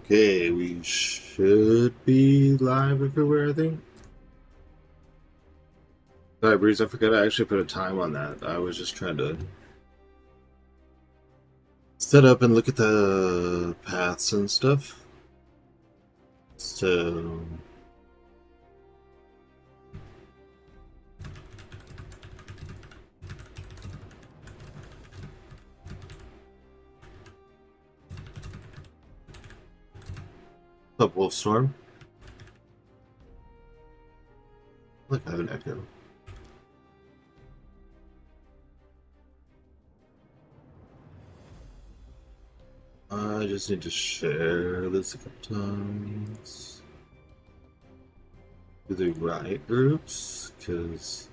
Okay, we should be live everywhere, I think. Sorry, Breeze, I forgot I actually put a time on that. I was just trying to set up and look at the paths and stuff. So, what's up, Wolfstorm? Look, I have an echo. I just need to share this a couple times to the right groups, because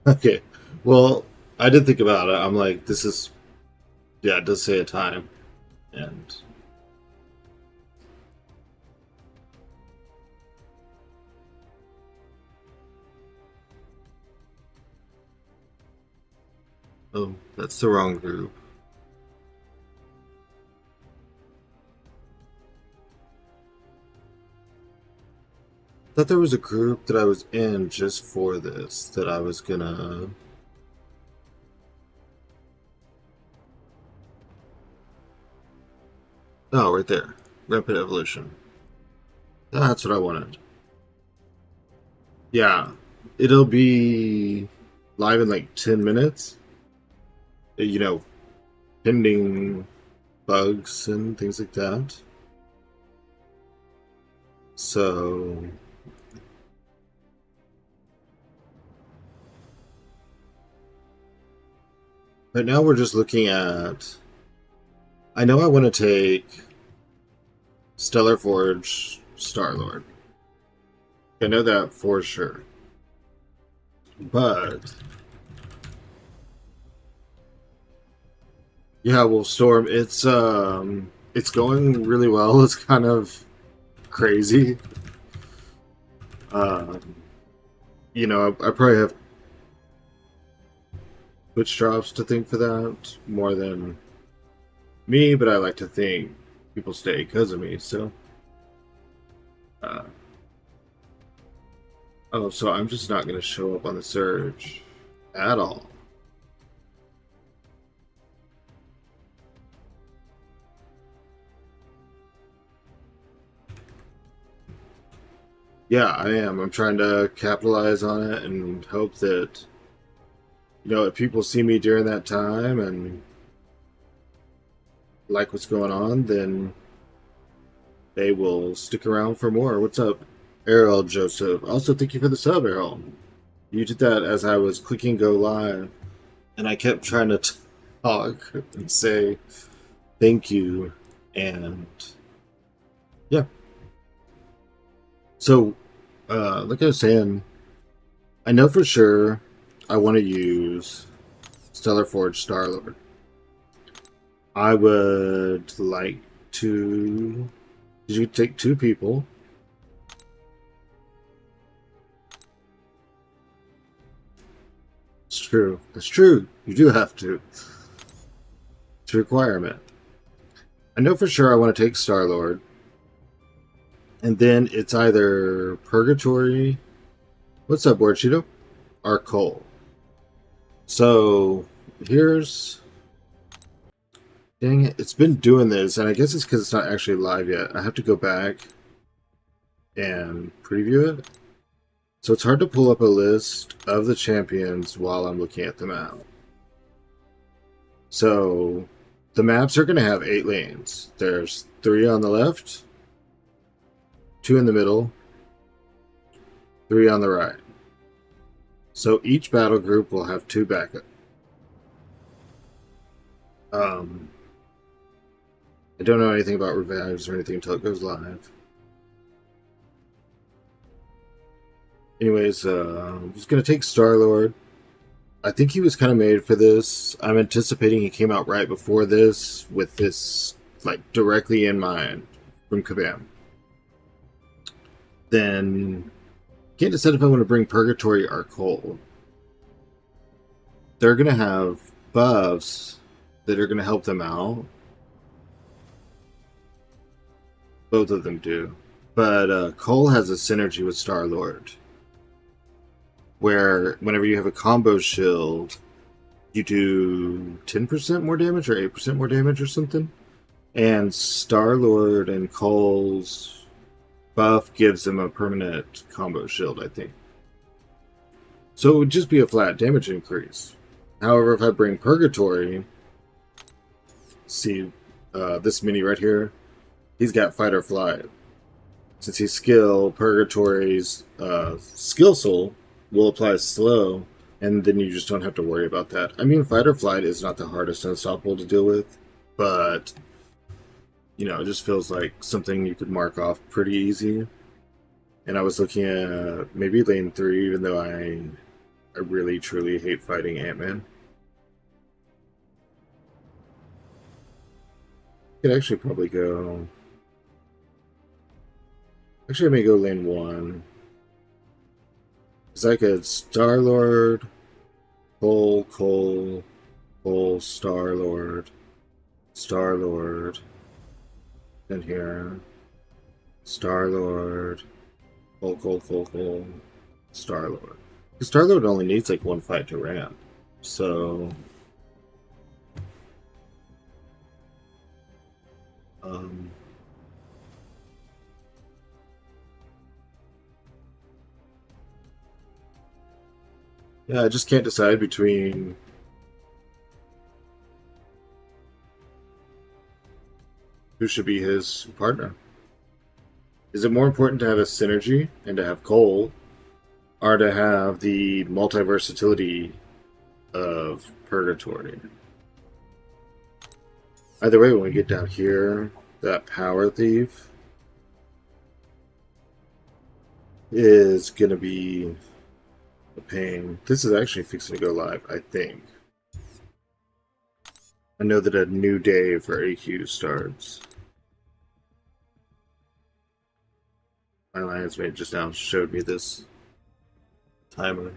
okay, well, I did think about it. I'm like, this is, yeah, it does say a time, and oh, that's the wrong group. Thought there was a group that I was in just for this that I was gonna. Oh, right there. Rampant Evolution. That's what I wanted. Yeah. It'll be live in like 10 minutes. You know, pending bugs and things like that. So. Right now we're just looking at. I know I want to take Stellar Forge Starlord. I know that for sure. But yeah, Wolfstorm, it's going really well. It's kind of crazy. Um, I probably have Twitch drops to thank for that more than me, but I like to think people stay because of me. So, uh, oh, so I'm just not going to show up on the surge at all. Yeah, I am. I'm trying to capitalize on it and hope that, if people see me during that time and like what's going on, then they will stick around for more. What's up, Errol Joseph? Also, thank you for the sub, Errol. You did that as I was clicking go live, and I kept trying to talk and say thank you, and yeah. So, like I was saying, I know for sure I want to use Stellar Forge Starlord. I would like to. Did you take two people? It's true. It's true. You do have to. It's a requirement. I know for sure I want to take Starlord. And then it's either Purgatory. What's up, Borchito? Or Cole. So here's. Dang it. It's been doing this, and I guess it's because it's not actually live yet. I have to go back and preview it. So it's hard to pull up a list of the champions while I'm looking at the map. So the maps are going to have 8 lanes. There's 3 on the left, 2 in the middle, 3 on the right. So each battle group will have 2 backup. I don't know anything about revives or anything until it goes live. Anyways, I'm just going to take Starlord. I think he was kind of made for this. I'm anticipating he came out right before this, with this like directly in mind from Kabam. Then can't decide if I want to bring Purgatory or Cole. They're gonna have buffs that are going to help them out. Both of them do. But Cole has a synergy with Starlord, where whenever you have a combo shield, you do 10% more damage or 8% more damage or something. And Starlord and Cole's buff gives him a permanent combo shield, I think. So it would just be a flat damage increase. However, if I bring Purgatory, see this mini right here, he's got Fight or Flight. Since he's skill, Purgatory's skill soul will apply slow, and then you just don't have to worry about that. I mean, Fight or Flight is not the hardest unstoppable to deal with, but you know, it just feels like something you could mark off pretty easy. And I was looking at maybe lane 3, even though I really truly hate fighting Ant-Man. Could actually probably go. Actually, I may go lane 1. Because I could Starlord, Cole, Starlord, then here, Starlord, Cole, Starlord. Starlord only needs like one fight to ramp, so yeah, I just can't decide between who should be his partner. Is it more important to have a synergy and to have Cole, or to have the multi-versatility of Purgatory? Either way, when we get down here, that Power Thief is going to be a pain. This is actually fixing to go live, I think. I know that a new day for AQ starts. My Lions Mate just now showed me this timer.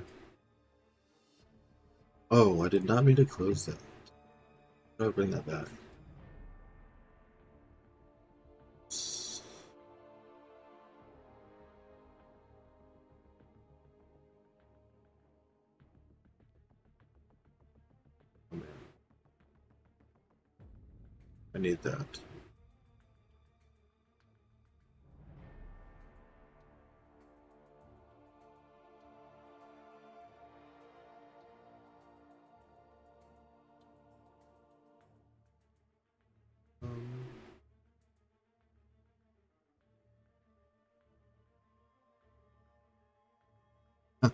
Oh, I did not mean to close that. How do I bring that back? Oh, man. I need that.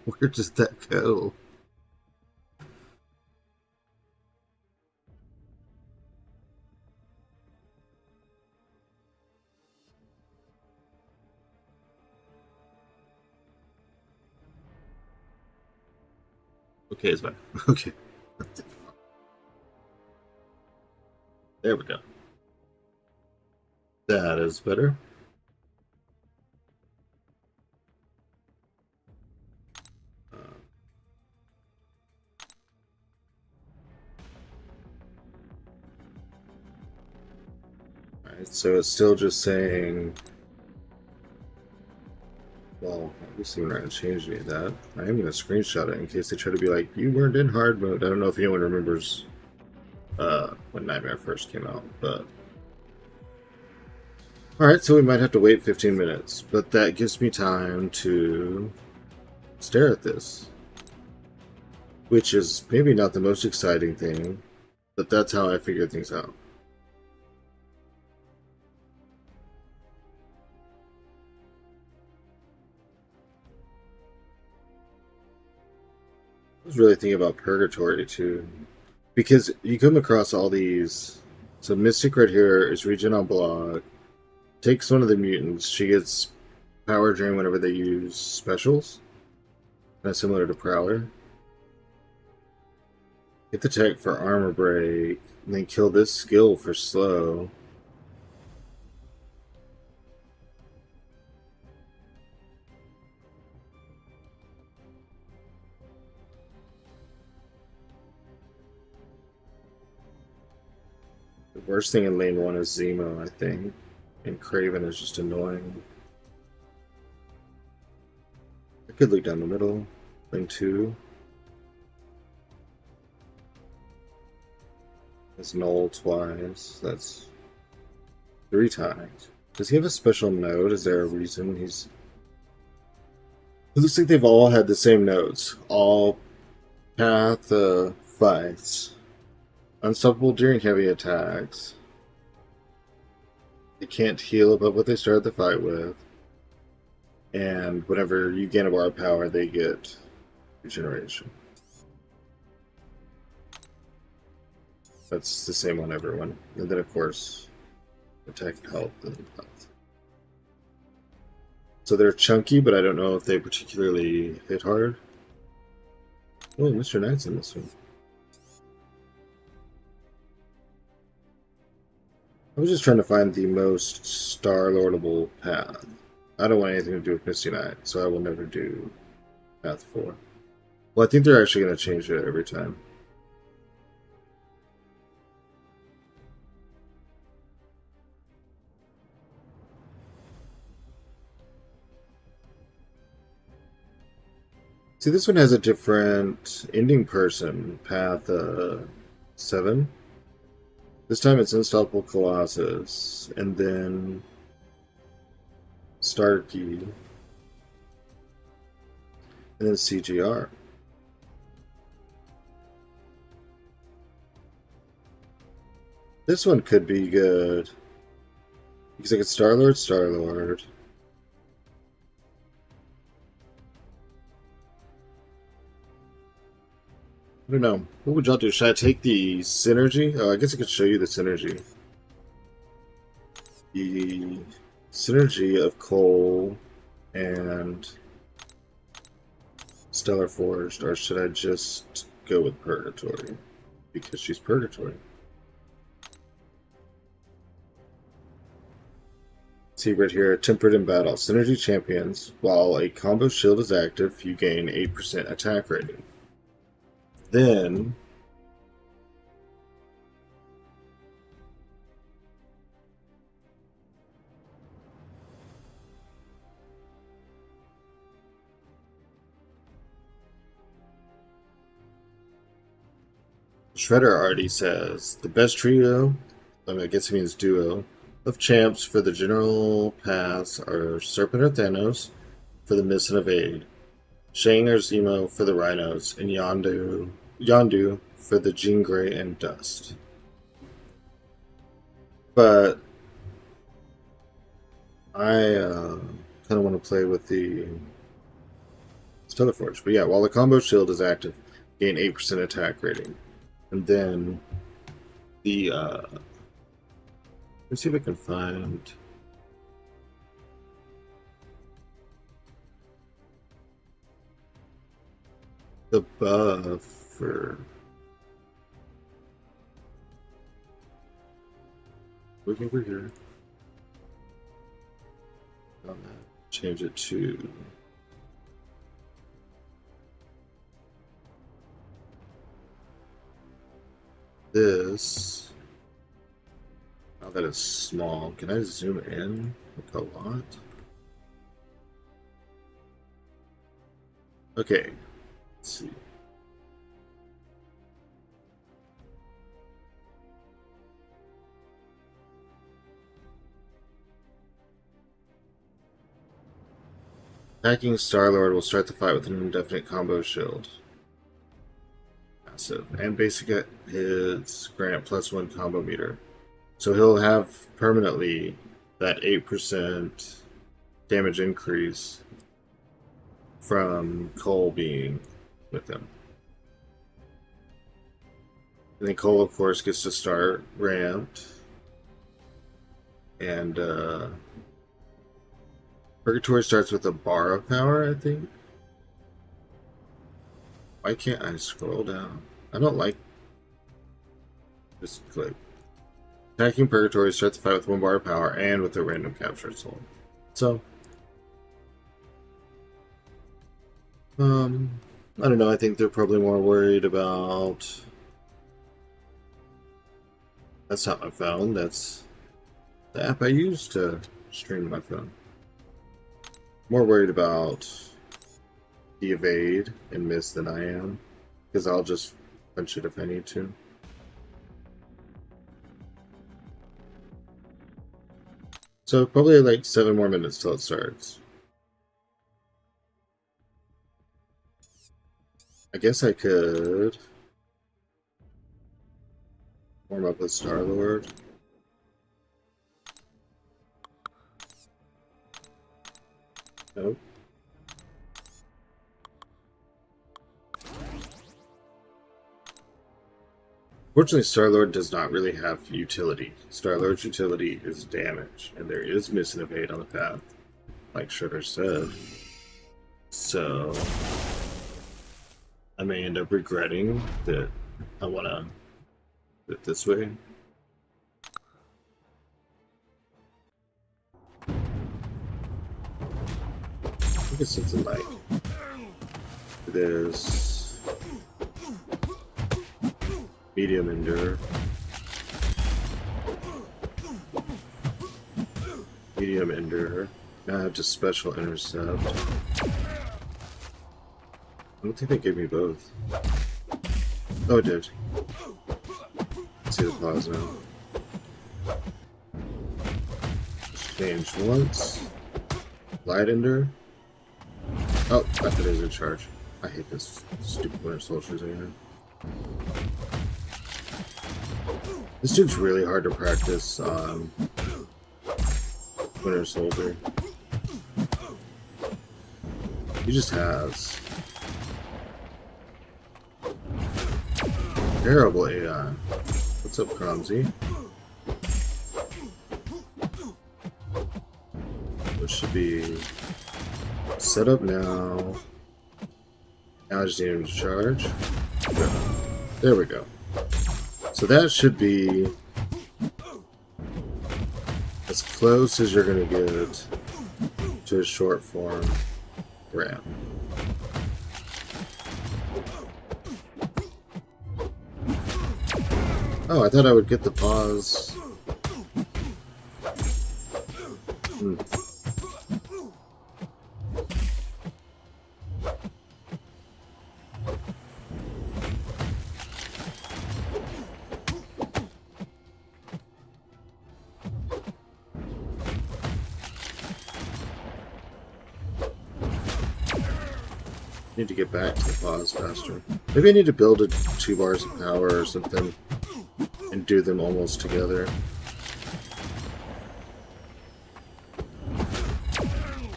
Where does that go? Okay, it's fine. Okay. There we go. That is better. Alright, so it's still just saying. Well, obviously we're not going to change any of that. I am going to screenshot it in case they try to be like, you weren't in hard mode. I don't know if anyone remembers when Nightmare first came out, but... Alright, so we might have to wait 15 minutes, but that gives me time to stare at this. Which is maybe not the most exciting thing, but that's how I figure things out. I was really thinking about Purgatory too, because you come across all these. So Mystic right here is regen on block, takes one of the mutants. She gets power drain whenever they use specials, kind of similar to Prowler. Hit the tech for armor break, and then kill this skill for slow. The worst thing in lane 1 is Zemo, I think. And Craven is just annoying. I could look down the middle. Lane 2. That's null twice. That's 3 times. Does he have a special node? Is there a reason he's... It looks like they've all had the same nodes. All path fights. Unstoppable during heavy attacks. They can't heal above what they start the fight with. And whenever you gain a bar of power, they get regeneration. That's the same on everyone. And then, of course, attack, health, and health. So they're chunky, but I don't know if they particularly hit hard. Oh, Mr. Knight's in this one. I was just trying to find the most Starlordable path. I don't want anything to do with Misty Knight, so I will never do Path 4. Well, I think they're actually going to change it every time. See, this one has a different ending person, Path 7. This time it's Unstoppable Colossus, and then Starkey, and then CGR. This one could be good. Because I get Starlord. I don't know. What would y'all do? Should I take the synergy? Oh, I guess I could show you the synergy. The synergy of Cole and Stellar Forged, or should I just go with Purgatory? Because she's Purgatory. See right here, Tempered in Battle. Synergy champions. While a combo shield is active, you gain 8% attack rating. Then Shredder already says the best trio, I guess it means duo, of champs for the general paths are Serpent or Thanos for the Miss and Evade, Shang or Zemo for the Rhinos, and Yondu for the Jean Grey and Dust. But I kind of want to play with the Stellar Forge. But yeah, while the combo shield is active, gain 8% attack rating. And then the let's see if I can find the buff for look over here. Change it to this. Now that it's small, can I zoom in like a lot? Okay, let's see. Attacking Starlord will start the fight with an indefinite combo shield. Massive. And basic hits grant +1 combo meter. So he'll have permanently that 8% damage increase from Cole being with him. And then Cole, of course, gets to start ramped. And Purgatory starts with a bar of power, I think. Why can't I scroll down? I don't like this click. Attacking Purgatory starts the fight with 1 bar of power and with a random captured soul. So, I don't know. I think they're probably more worried about That's not my phone. That's the app I use to stream my phone. More worried about the evade and miss than I am, because I'll just punch it if I need to. So probably like 7 more minutes till it starts. I guess I could warm up with Starlord. Nope. Fortunately, Starlord does not really have utility. Starlord's utility is damage, and there is miss and evade on the path, like Shredder said. So I may end up regretting that I want to do it this way. I think it's something like this. Medium endure. Medium endure. Now I have just special intercept. I don't think they gave me both. Oh, it did. Let's see the pause now. Change once. Light endure. Oh, I thought it was in charge. I hate this stupid Winter Soldiers again. This dude's really hard to practice on Winter Soldier. He just has terrible AI. What's up, Cromsy? This should be set up now. Now I just need him to charge. There we go. So that should be as close as you're going to get to a short form ramp. Oh, I thought I would get the pause. Need to get back to the pause faster. Maybe I need to build 2 bars of power or something and do them almost together.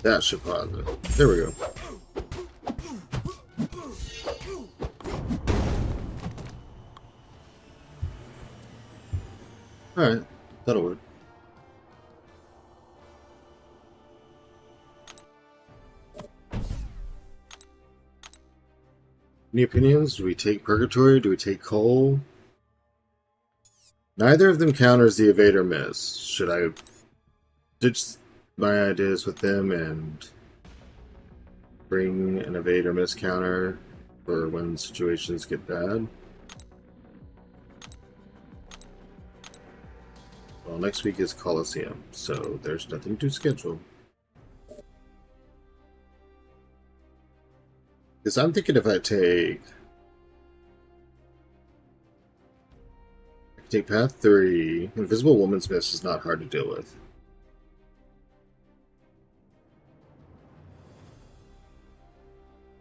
That should pause it. There we go. Alright, that'll work. Any opinions? Do we take Purgatory? Do we take Coal? Neither of them counters the evade or miss. Should I ditch my ideas with them and bring an evade or miss counter for when situations get bad? Well, next week is Coliseum, so there's nothing to schedule. Because I'm thinking if I take Path 3, Invisible Woman's Miss is not hard to deal with.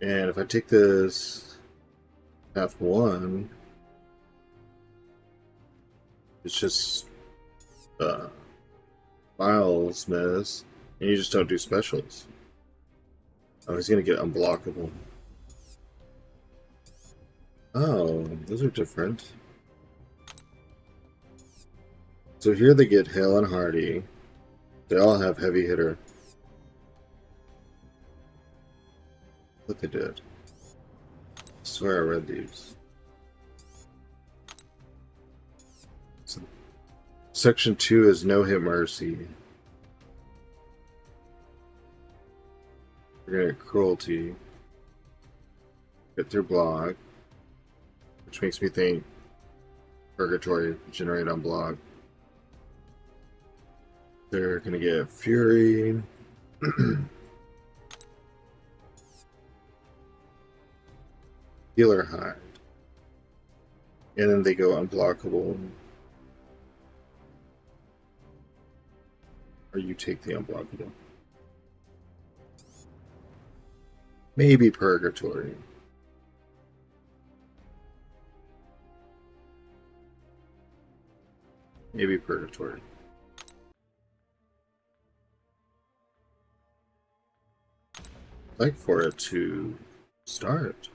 And if I take this Path 1, it's just Miles Miss, and you just don't do specials. Oh, he's going to get unblockable. Oh, those are different. So here they get Hale and Hardy. They all have heavy hitter. What they did. I swear I read these. So, Section 2 is no hit mercy. We're gonna get cruelty. Get through block. Which makes me think Purgatory generate on block. They're gonna get Fury. Healer Hide. And then they go unblockable. Or you take the unblockable. Maybe Purgatory. Maybe Purgatory. I'd like for it to start.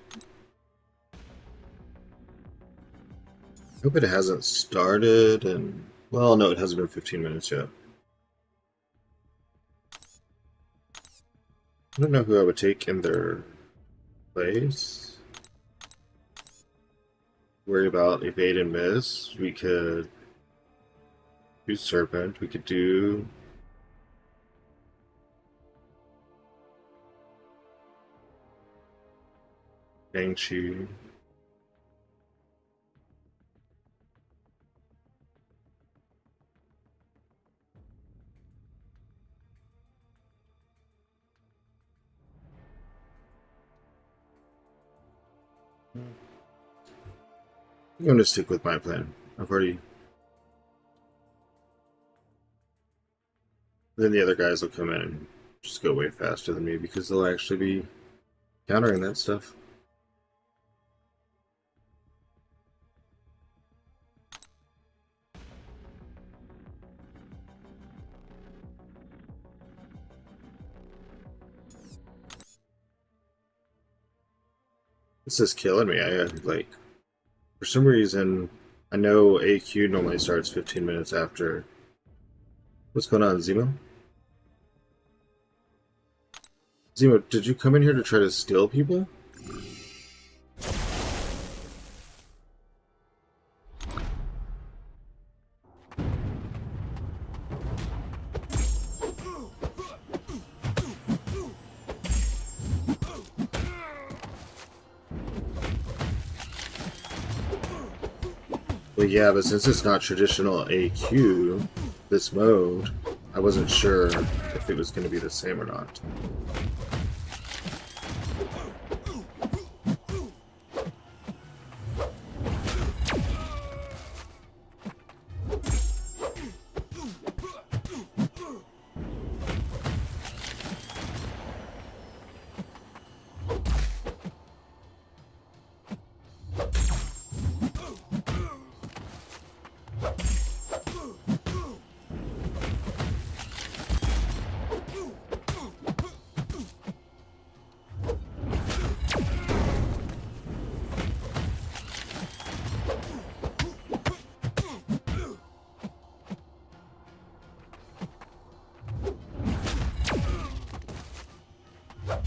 I hope it hasn't started and... Well, no, it hasn't been 15 minutes yet. I don't know who I would take in their place. Worry about evade and miss. We could do Serpent. We could do... Banshee. I'm going to stick with my plan. I've already... Then the other guys will come in and just go way faster than me because they'll actually be countering that stuff. This is killing me. I like... For some reason, I know AQ normally starts 15 minutes after. What's going on, Zemo? Zemo, did you come in here to try to steal people? Well, yeah, but since it's not traditional AQ, this mode, I wasn't sure if it was going to be the same or not.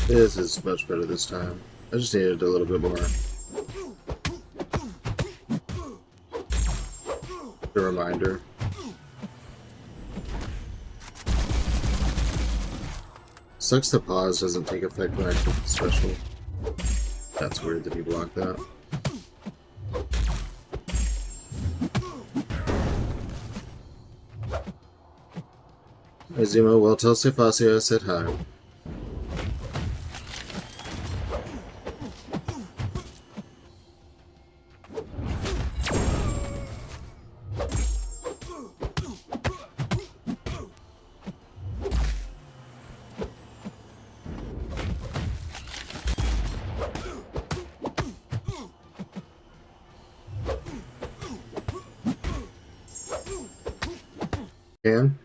This is much better this time. I just needed a little bit more. A reminder. Sucks the pause doesn't take effect when I click the special. That's weird that he blocked that. Hey Zemo, well tell Cefacia I said hi. Can?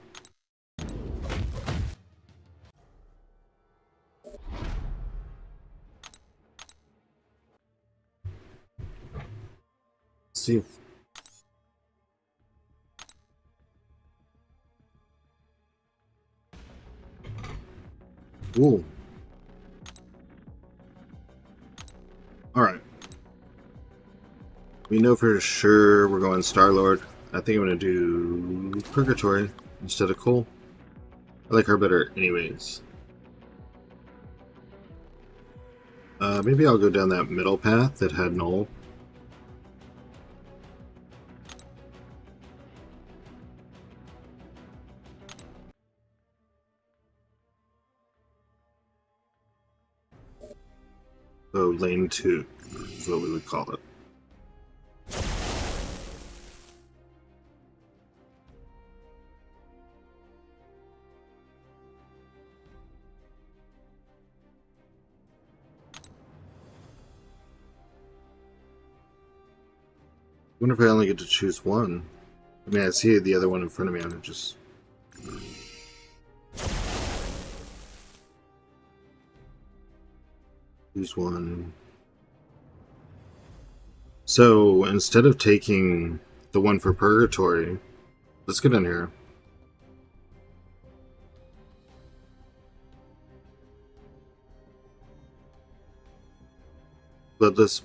See. Ooh. Alright. We know for sure we're going Starlord. I think I'm going to do Purgatory instead of Cole. I like her better anyways. Maybe I'll go down that middle path that had Null. So lane 2 is what we would call it. I wonder if I only get to choose one. I mean, I see the other one in front of me, and I just... choose one. So, instead of taking the one for Purgatory, let's get in here. Bloodlust.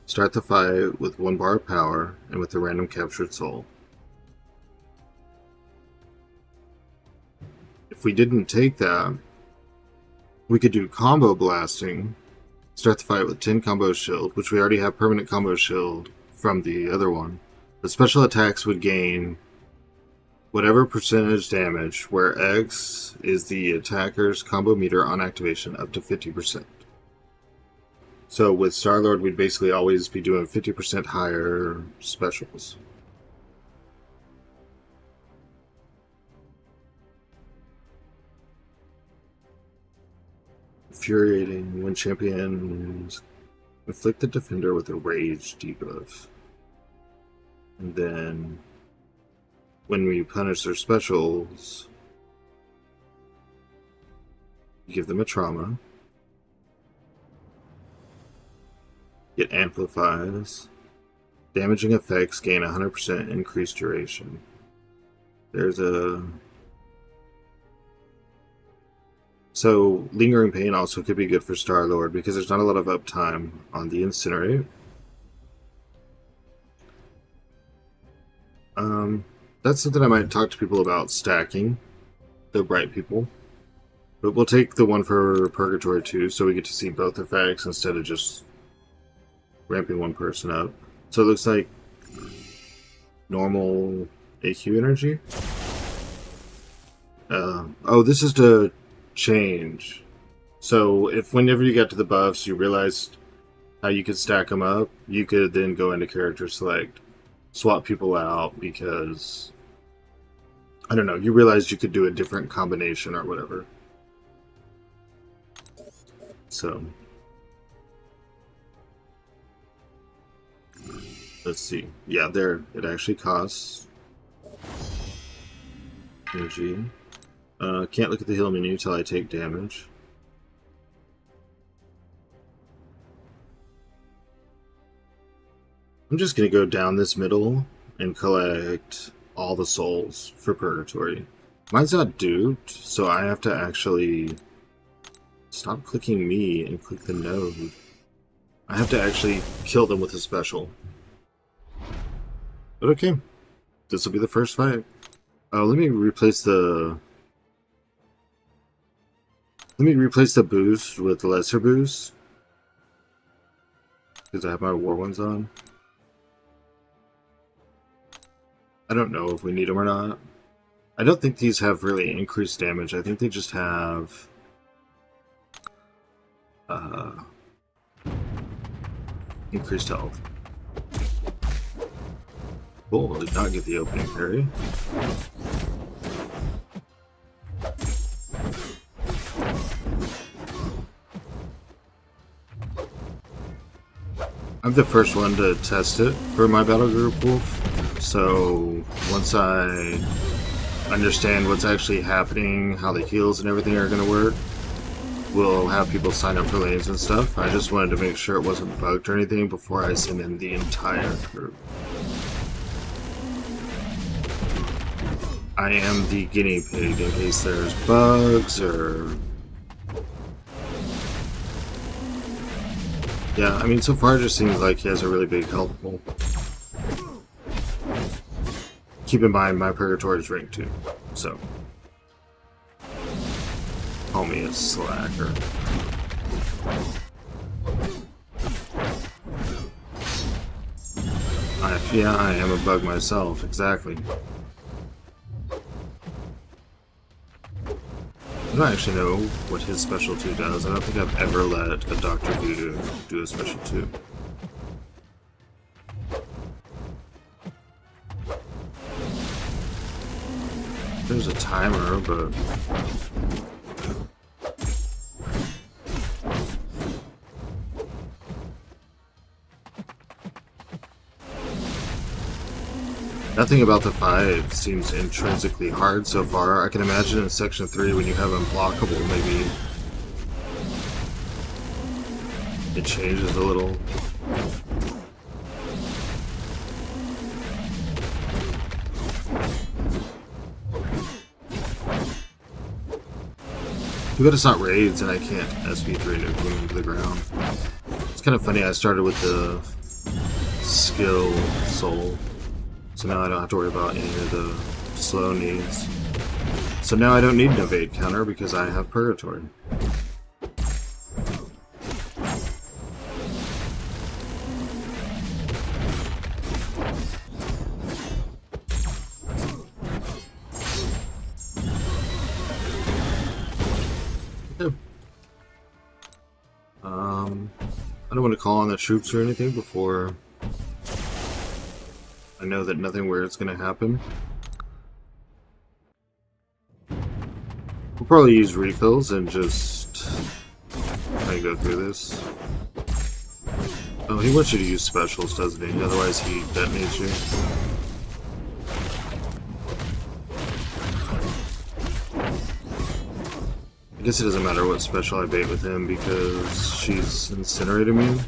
Start the fight with 1 bar of power and with a random captured soul. If we didn't take that, we could do combo blasting. Start the fight with 10 combo shield, which we already have permanent combo shield from the other one. The special attacks would gain whatever percentage damage, where X is the attacker's combo meter on activation, up to 50%. So with Starlord, we'd basically always be doing 50% higher specials. Infuriating. When champions inflict the defender with a rage debuff. And then when we punish their specials, you give them a trauma. It amplifies. Damaging effects gain 100% increased duration. There's a... So, Lingering Pain also could be good for Starlord because there's not a lot of uptime on the Incinerate. That's something I might talk to people about stacking, the right people. But we'll take the one for Purgatory too, so we get to see both effects instead of just ramping one person up. So it looks like normal AQ energy. Oh, this is to change. So if whenever you got to the buffs, you realized how you could stack them up, you could then go into character select, swap people out because, I don't know, you realized you could do a different combination or whatever. So let's see. Yeah, there it actually costs energy. Can't look at the heal menu until I take damage. I'm just gonna go down this middle and collect all the souls for Purgatory. Mine's not duped, so I have to actually stop clicking me and click the node. I have to actually kill them with a special. But okay, this will be the first fight. Let me replace the boost with lesser boost because I have my war ones on. I don't know if we need them or not. I don't think these have really increased damage. I think they just have increased health. Cool, did not get the opening parry. I'm the first one to test it for my battle group wolf, so once I understand what's actually happening, how the heals and everything are going to work, we'll have people sign up for lanes and stuff. I just wanted to make sure it wasn't bugged or anything before I send in the entire group. I am the guinea pig in case there's bugs or... Yeah, I mean, so far it just seems like he has a really big health pool. Keep in mind, my Purgatory is ranked 2, so... Call me a slacker. Yeah, I am a bug myself, exactly. I don't actually know what his special 2 does. I don't think I've ever let a Dr. Voodoo do a special 2. There's a timer, but... Nothing about the fight seems intrinsically hard so far. I can imagine in Section 3 when you have unblockable, maybe it changes a little. Too bad it's not raids and I can't SP3 nuke them into the ground. It's kind of funny, I started with the skill soul. So now I don't have to worry about any of the slow needs. So now I don't need an evade counter because I have Purgatory. Okay. I don't want to call on the troops or anything before I know that nothing weird's going to happen. We'll probably use refills and just try and go through this. Oh, he wants you to use specials, doesn't he? Otherwise he detonates you. I guess it doesn't matter what special I bait with him because she's incinerate immune.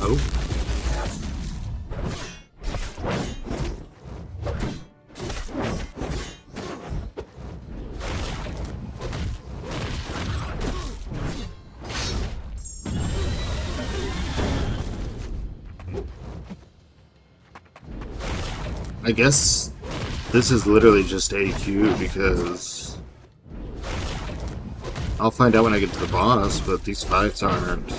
Oh. I guess this is literally just AQ because I'll find out when I get to the boss, but these fights aren't.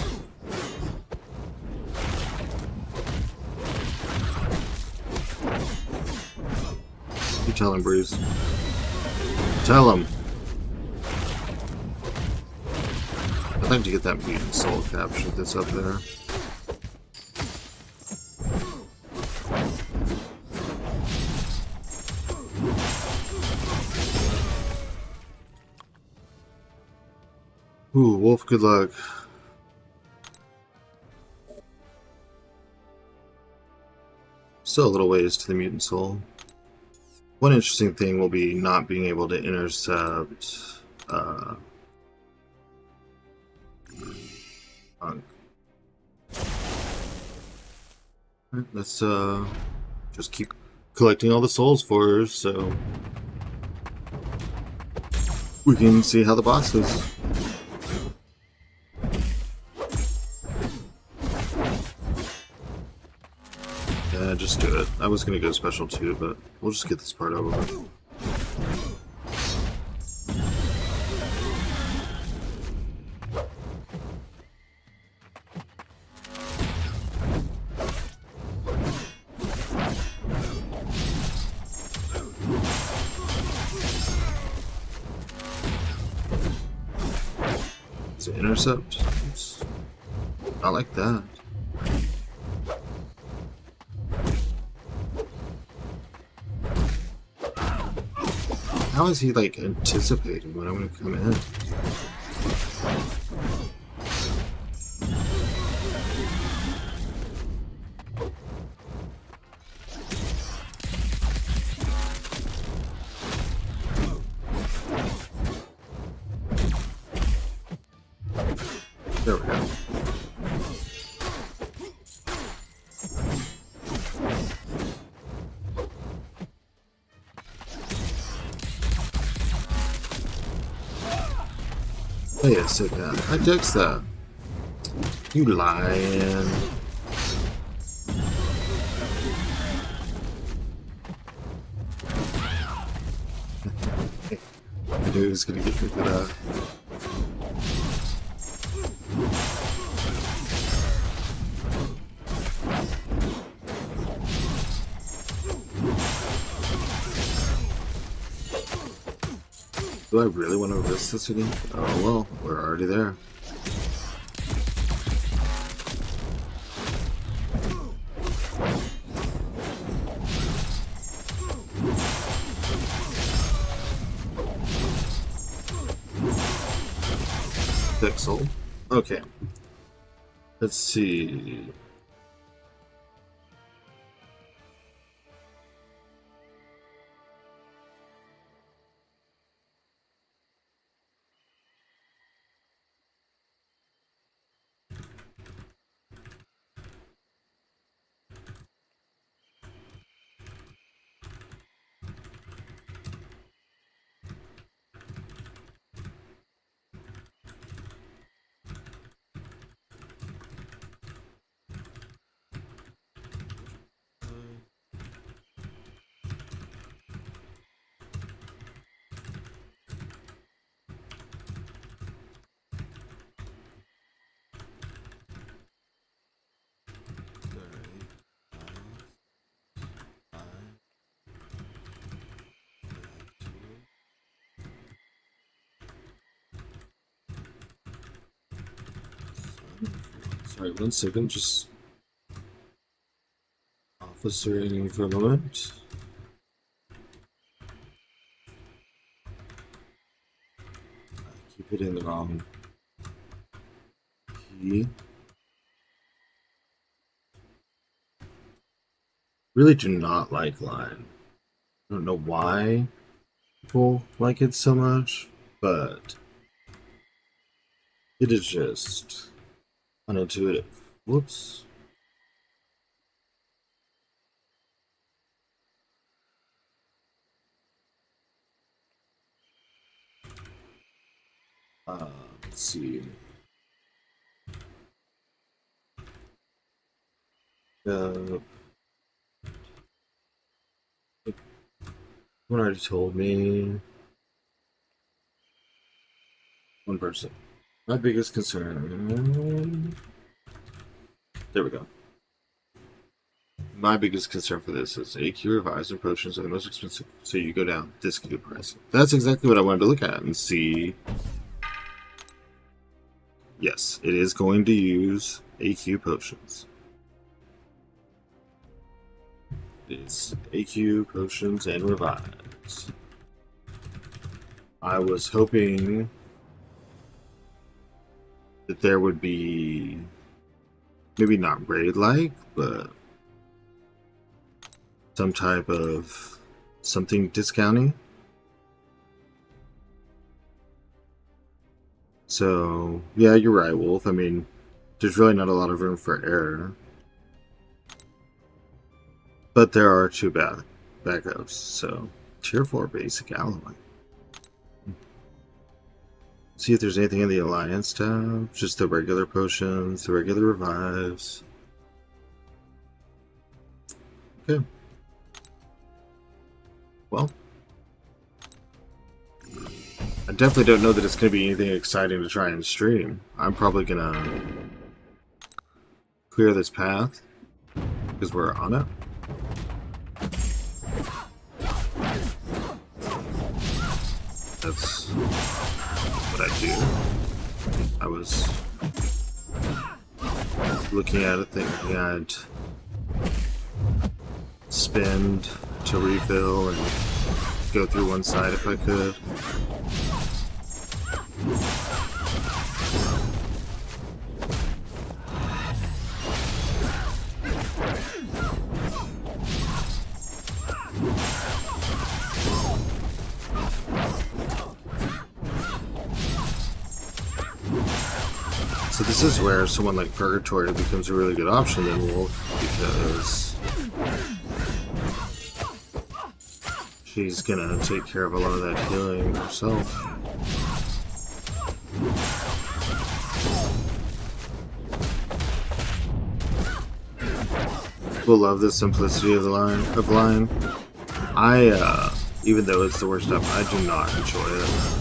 You tell him, Breeze. Tell him. I'd like to get that mutant soul capture that's up there. Ooh, Wolf, good luck. Still a little ways to the mutant soul. One interesting thing will be not being able to intercept Alright, let's just keep collecting all the souls for her so we can see how the boss is. Yeah, just do it. I was gonna go special too, but we'll just get this part over with. Is it intercept? Oops. Not like that. How is he like anticipating when I'm gonna come in? There we go. Oh yeah, sit down. I text that. You lying. I knew he was gonna get me for that. Do I really want to risk this again? Oh well, we're already there. Pixel. Okay. Let's see. Sorry, 1 second, just officering for a moment. Keep it in the wrong key. Really do not like line. I don't know why people like it so much, but it is just unintuitive. Whoops. Let's see. Someone already told me. One person. My biggest concern. There we go. My biggest concern for this is AQ revised and potions are the most expensive, so you go down this cube price. That's exactly what I wanted to look at and see. Yes, it is going to use AQ potions. It's AQ potions and revives. I was hoping that there would be maybe not raid-like, but some type of something discounting. So, yeah, you're right, Wolf. I mean, there's really not a lot of room for error. But there are 2 backups, so tier 4 basic alloy. See if there's anything in the Alliance tab. Just the regular potions, the regular revives. Okay. Well, I definitely don't know that it's going to be anything exciting to try and stream. I'm probably going to clear this path because we're on it. That's what I do. I was looking at it thinking I'd spend to refill and go through one side if I could. So this is where someone like Purgatory becomes a really good option in Wolf, because she's gonna take care of a lot of that healing herself. People love the simplicity of the line. I even though it's the worst stuff, I do not enjoy it.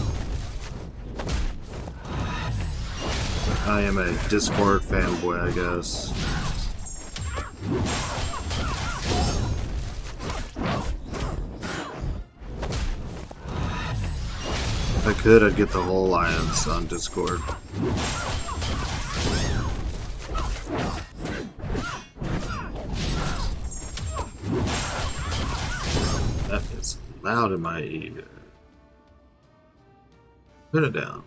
I am a Discord fanboy, I guess. I could, I'd get the whole alliance on Discord. That is loud in my ear. Put it down.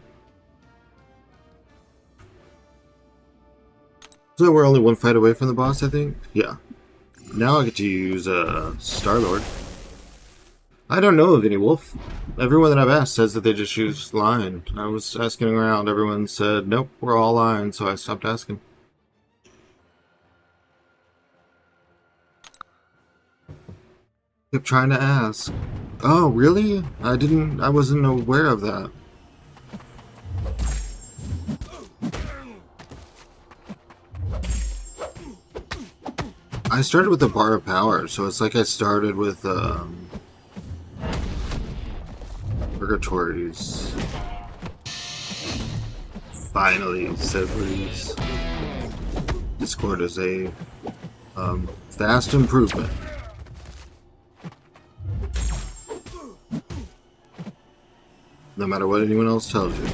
So we're only one fight away from the boss, I think? Yeah. Now I get to use Starlord. I don't know of any wolf. Everyone that I've asked says that they just use line. I was asking around, everyone said, nope, we're all line, so I stopped asking. Kept trying to ask. Oh, really? I wasn't aware of that. I started with a bar of power, so it's like I started with Purgatories. Finally, Severies. Discord is a vast improvement. No matter what anyone else tells you.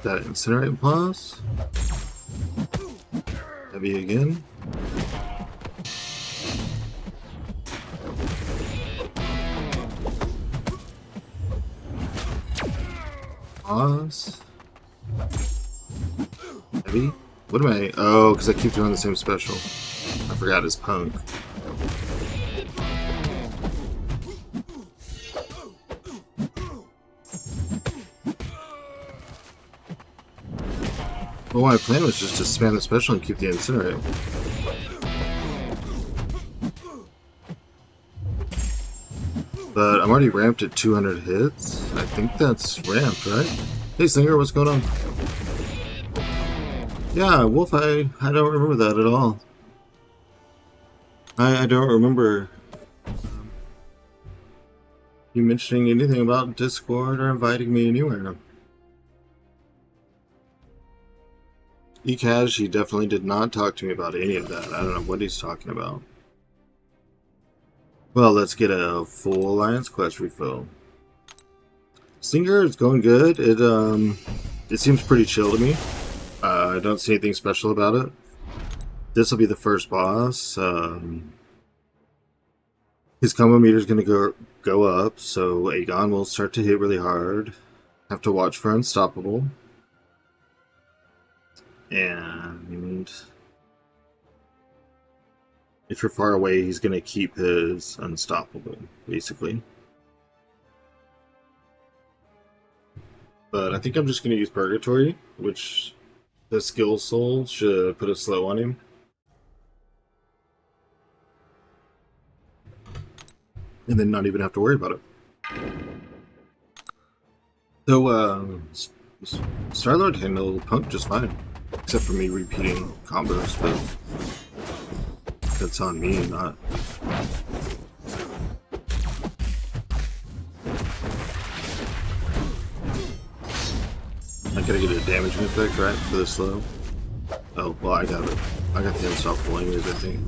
That incinerate plus. Heavy again. Pause. Heavy. What am I? Oh, because I keep doing the same special. I forgot his punk. Well, my plan was just to spam the special and keep the incinerate. But I'm already ramped at 200 hits. I think that's ramped, right? Hey, Singer, what's going on? Yeah, Wolf, I don't remember that at all. I don't remember you mentioning anything about Discord or inviting me anywhere. Ekaz, he definitely did not talk to me about any of that. I don't know what he's talking about. Well, let's get a full Alliance quest refill. Singer is going good. It seems pretty chill to me. I don't see anything special about it. This will be the first boss. His combo meter is going to go up, so Aegon will start to hit really hard. Have to watch for Unstoppable. And if you're far away, he's going to keep his Unstoppable, basically. But I think I'm just going to use Purgatory, which the skill soul should put a slow on him. And then not even have to worry about it. So, Starlord handled Punk just fine. Except for me repeating combos, but that's on me, not... I gotta get a damaging effect, right, for the slow? Oh, well, I got it. I got the Unstoppable anyways, I think.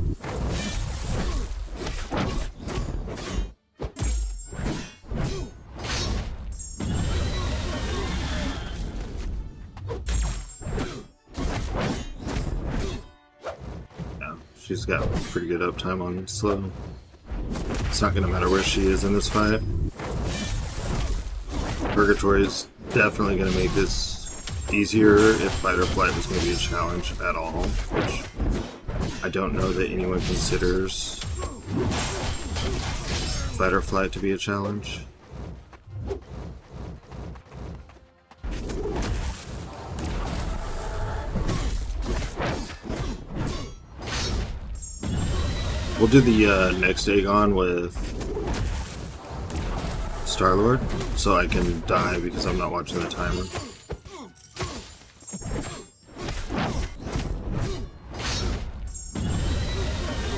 She's got pretty good uptime on slow. It's not going to matter where she is in this fight. Purgatory is definitely going to make this easier if fight or flight was going to be a challenge at all, which I don't know that anyone considers fight or flight to be a challenge. We'll do the next Aegon with Starlord, so I can die because I'm not watching the timer.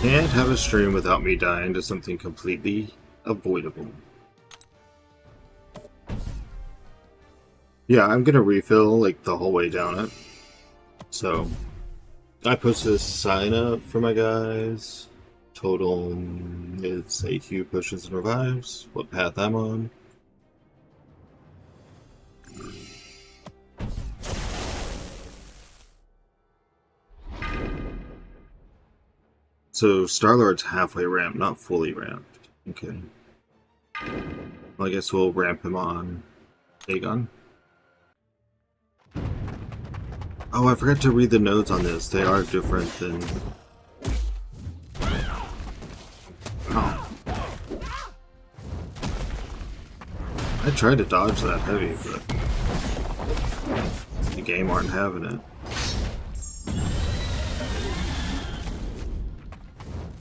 can't have a stream without me dying to something completely avoidable. Yeah, I'm gonna refill like the whole way down it. So I posted a sign up for my guys. Total, it's AQ pushes and revives. What path I'm on. So Starlord's halfway ramped, not fully ramped. Okay. Well, I guess we'll ramp him on Aegon. Oh, I forgot to read the notes on this. They are different than... Oh. I tried to dodge that heavy, but the game aren't having it.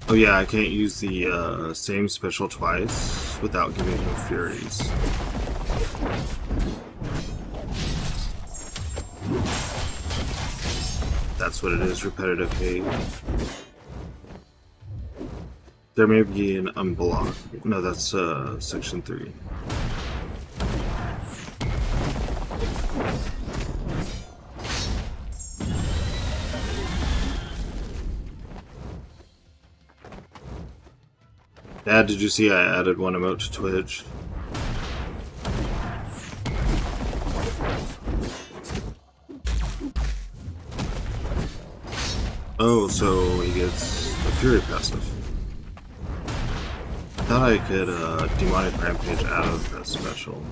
Oh yeah, I can't use the same special twice without giving him Furies. That's what it is, repetitive hate. There may be an unblock. No, that's section 3. Dad, did you see I added one emote to Twitch? Oh, so he gets a Fury passive. I thought I could Demonic Rampage out of that special.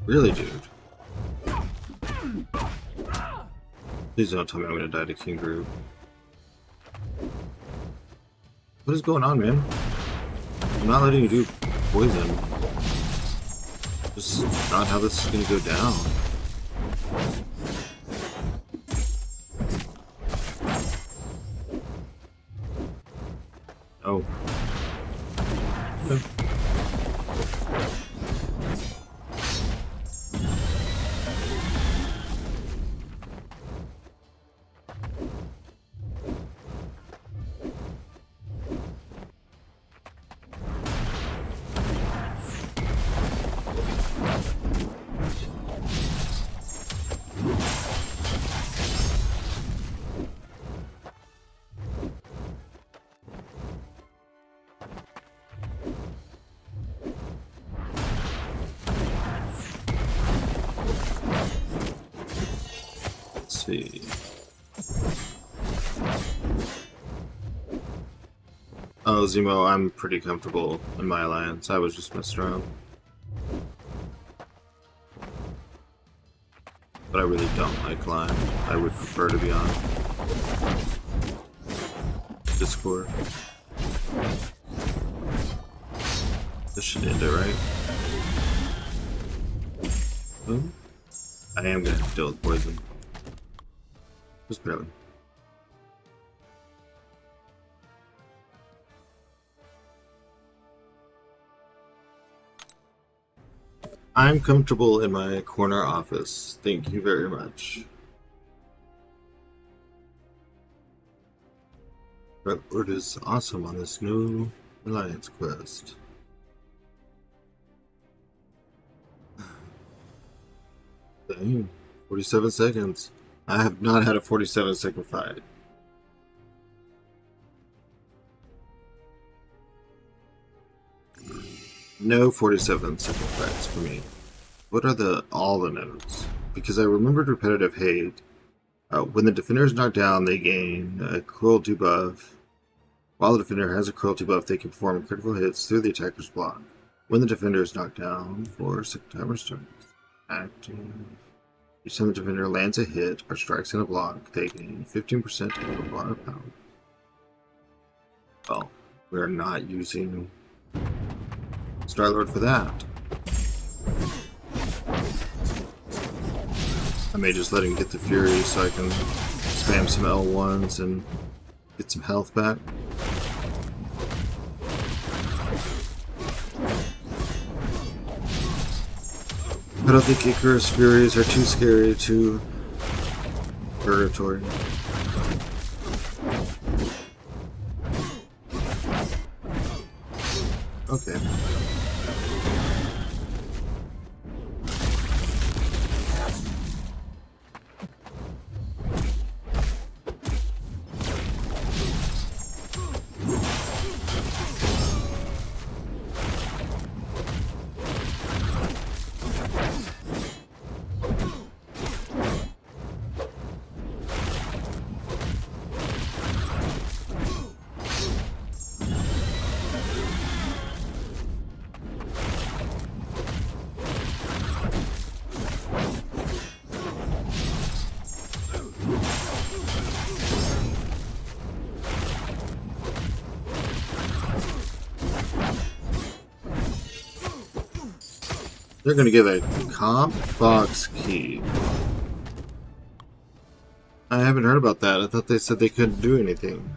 Really, dude? Please don't tell me I'm gonna die to King Group. What is going on, man? I'm not letting you do poison. This is not how this is gonna go down. Oh. No. See. Oh, Zemo, I'm pretty comfortable in my alliance. I was just messing around. But I really don't like Line. I would prefer to be on Discord. This should end it, right? Boom. I am gonna have to deal with poison. Just barely. I'm comfortable in my corner office. Thank you very much. Redwood is awesome on this new Alliance quest. Dang, 47 seconds. I have not had a 47-second fight. No 47-second fights for me. What are all the nodes? Because I remembered repetitive hate. When the defender is knocked down, they gain a cruelty buff. While the defender has a cruelty buff, they can perform critical hits through the attacker's block. When the defender is knocked down, for 6 timer starts. Active. Each time the defender lands a hit or strikes in a block, they gain 15% of the bar power. Well, we're not using Starlord for that. I may just let him get the Fury so I can spam some L1s and get some health back. I don't think Icarus Furies are too scary to Purgatory. Okay. They're going to give a comp box key. I haven't heard about that. I thought they said they couldn't do anything.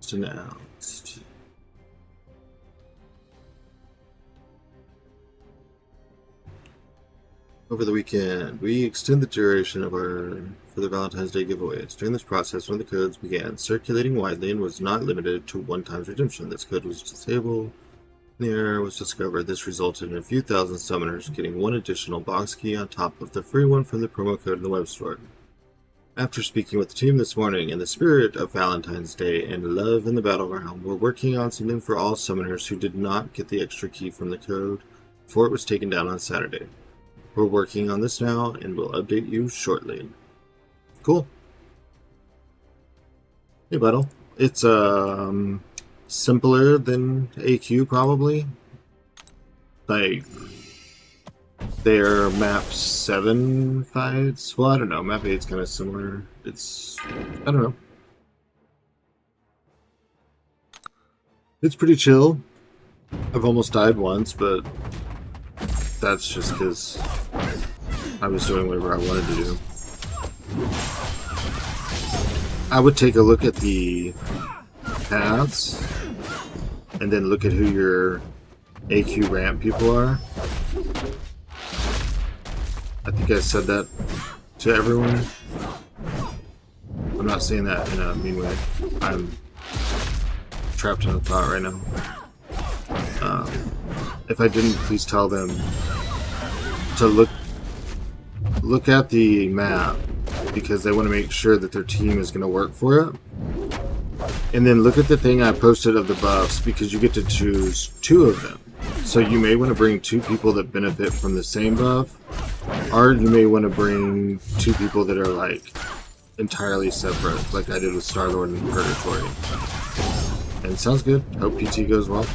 Announced. Over the weekend, we extend the duration of our the Valentine's Day giveaways. During this process, one of the codes began circulating widely and was not limited to one-time redemption. This code was disabled. The error was discovered. This resulted in a few thousand summoners getting one additional box key on top of the free one from the promo code in the web store. After speaking with the team this morning, in the spirit of Valentine's Day and love in the Battleground, we're working on something for all summoners who did not get the extra key from the code before it was taken down on Saturday. We're working on this now, and we'll update you shortly. Cool. Hey, Battle. It's simpler than AQ, probably. Like, their map 7 fights. Well, I don't know. Map 8's kind of similar. It's, I don't know. It's pretty chill. I've almost died once, but that's just because I was doing whatever I wanted to do. I would take a look at the paths and then look at who your AQ ramp people are. I think I said that to everyone. I'm not saying that in a mean way. I'm trapped in a thought right now. If I didn't, please tell them to look at the map, because they want to make sure that their team is going to work for it. And then look at the thing I posted of the buffs, because you get to choose 2 of them. So you may want to bring 2 people that benefit from the same buff, or you may want to bring 2 people that are like entirely separate, like I did with Starlord and Purgatory. And sounds good. Hope PT goes well.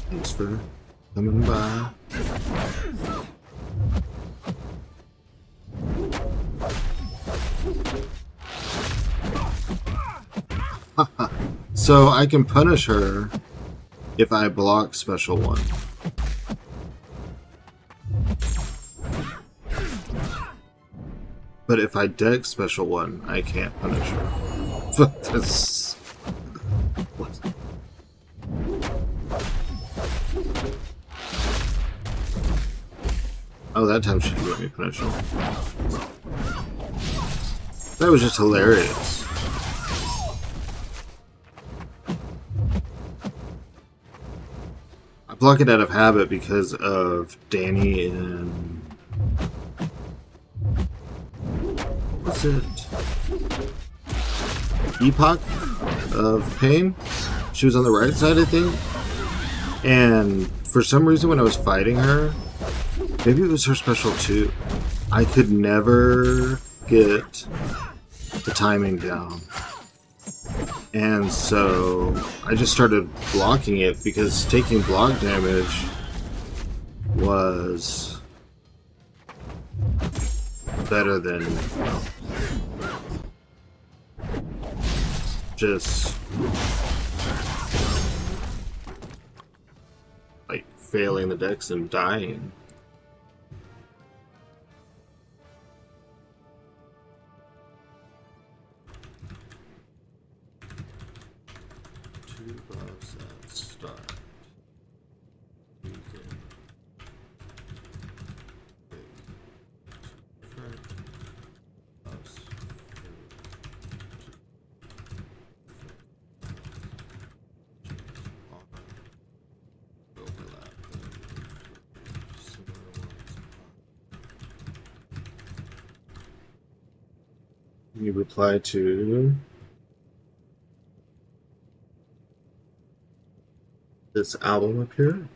Thanks for coming by. So I can punish her if I block special 1. But if I deck special 1, I can't punish her. That's... What? Oh, that time she didn't let me punish her. That was just hilarious. I block it out of habit because of Danny and... what was it? Epoch of Pain? She was on the right side, I think. And for some reason when I was fighting her, maybe it was her special 2, I could never get the timing down. And so I just started blocking it because taking block damage was better than just like failing the decks and dying. Two buffs at start. You can you reply to this album up here.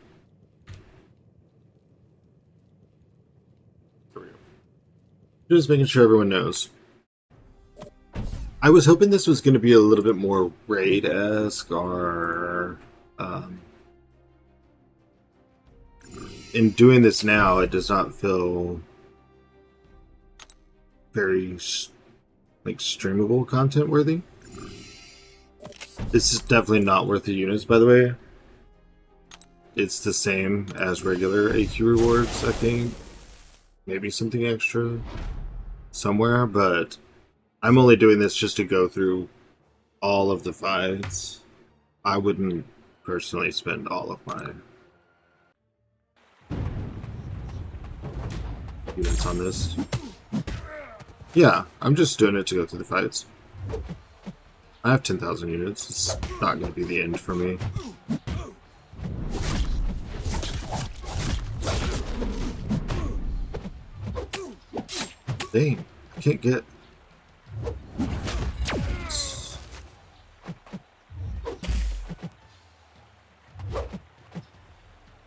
Just making sure everyone knows. I was hoping this was going to be a little bit more raid-esque, or in doing this now, it does not feel very like streamable content worthy. This is definitely not worth the units, by the way. It's the same as regular AQ rewards, I think. Maybe something extra somewhere, but I'm only doing this just to go through all of the fights. I wouldn't personally spend all of my units on this. Yeah, I'm just doing it to go through the fights. I have 10,000 units. It's not going to be the end for me. Dang, I can't get...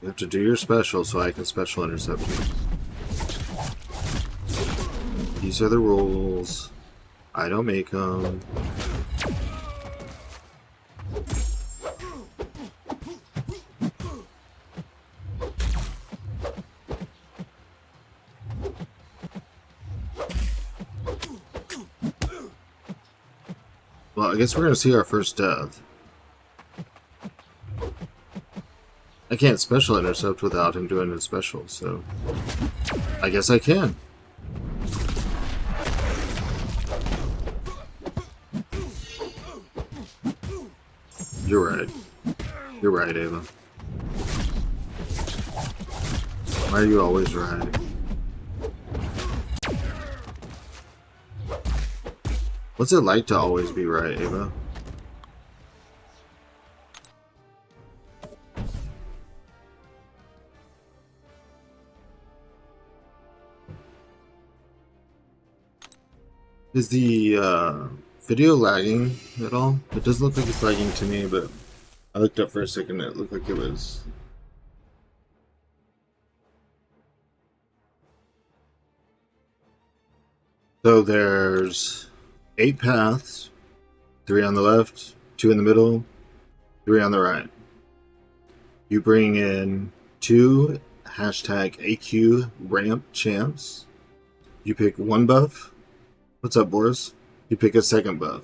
You have to do your special so I can special intercept you. These are the rules. I don't make them. Well, I guess we're going to see our first death. I can't special intercept without him doing his special, so I guess I can. You're right. You're right, Ava. Why are you always right? What's it like to always be right, Ava? Is the video lagging at all? It doesn't look like it's lagging to me, but I looked up for a second and it looked like it was. So there's 8 paths, 3 on the left, 2 in the middle, 3 on the right. You bring in 2 #AQ ramp champs. You pick 1 buff. What's up, Boris? You pick a 2nd buff.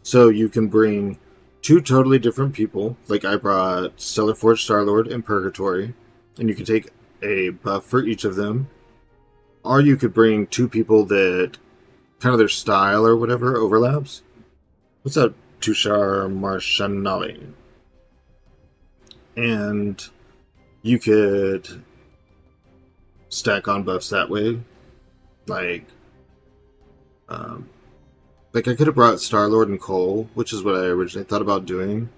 So you can bring 2 totally different people. Like I brought Stellar Forge, Starlord, and Purgatory. And you can take a buff for each of them. Or you could bring 2 people that kind of their style or whatever overlaps. What's up, Tushar Marshanali? And you could stack on buffs that way. Like I could have brought Starlord and Cole, which is what I originally thought about doing,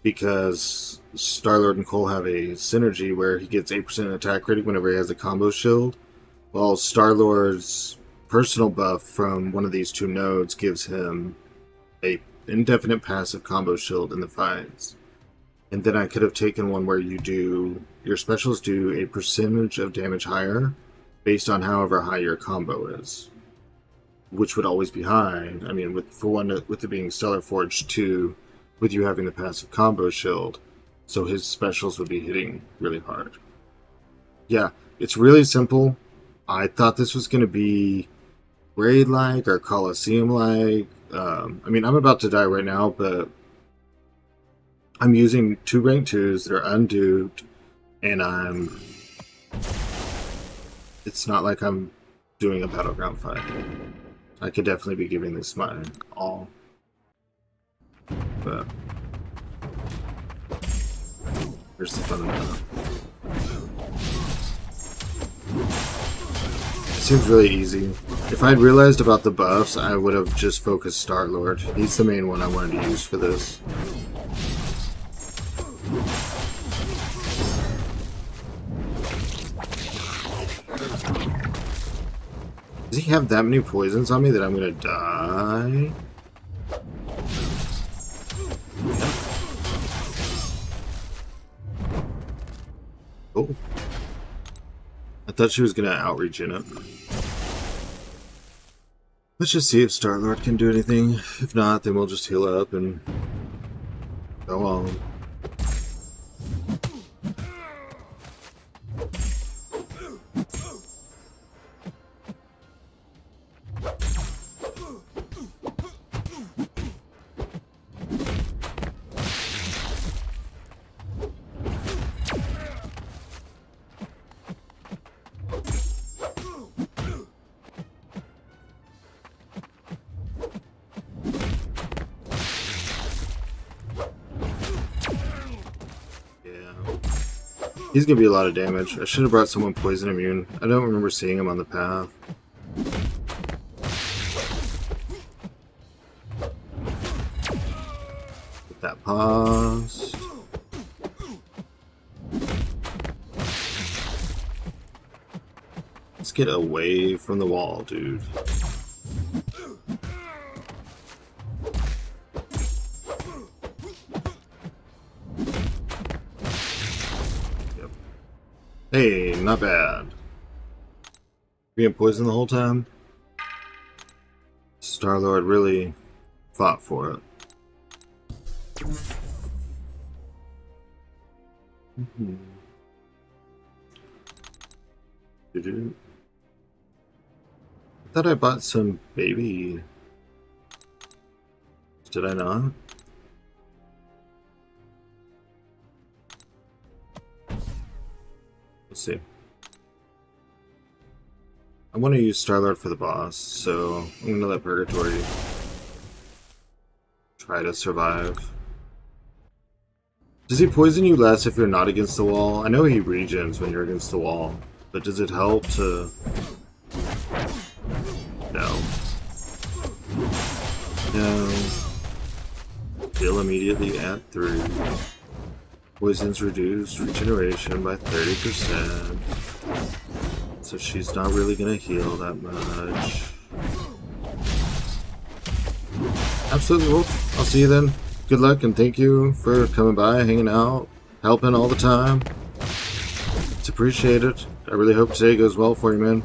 because Starlord and Cole have a synergy where he gets 8% attack rating whenever he has a combo shield, while Starlord's personal buff from one of these 2 nodes gives him a indefinite passive combo shield in the fights. And then I could have taken one where your specials do a percentage of damage higher based on however high your combo is. which would always be high. I mean, with it being Stellar Forge, 2, with you having the passive combo shield, so his specials would be hitting really hard. Yeah, it's really simple. I thought this was going to be raid-like or Coliseum-like. I mean, I'm about to die right now, but I'm using 2 rank 2s. They're unduped, and it's not like I'm doing a battleground fight. I could definitely be giving this my all. But here's the fun of it. It seems really easy. If I'd realized about the buffs, I would have just focused Starlord. He's the main one I wanted to use for this. Does he have that many poisons on me that I'm gonna die? Oh. I thought she was gonna outreach in it. Let's just see if Starlord can do anything. If not, then we'll just heal up and go on. He's gonna be a lot of damage. I should have brought someone poison immune. I don't remember seeing him on the path. Get that pause. Let's get away from the wall, dude. Hey, not bad. Being poisoned the whole time? Starlord really fought for it. I thought I bought some baby. Did I not? Let's see. I want to use Starlord for the boss, so I'm going to let Purgatory try to survive. Does he poison you less if you're not against the wall? I know he regens when you're against the wall, but does it help to... No. No. Kill immediately at 3. Poison's reduced regeneration by 30%. So she's not really gonna heal that much. Absolutely, Wolf. I'll see you then. Good luck and thank you for coming by, hanging out, helping all the time. It's appreciated. I really hope today goes well for you, man.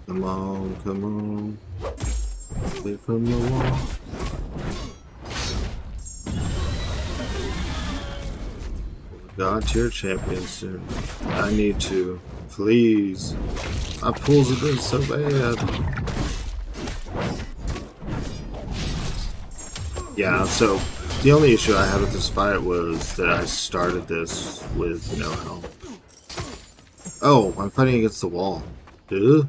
Come on, come on. Away from the wall. God tier champion soon. I need to. Please. My pulls have been so bad. Yeah, so the only issue I had with this fight was that I started this with no health. Oh, I'm fighting against the wall. Duh.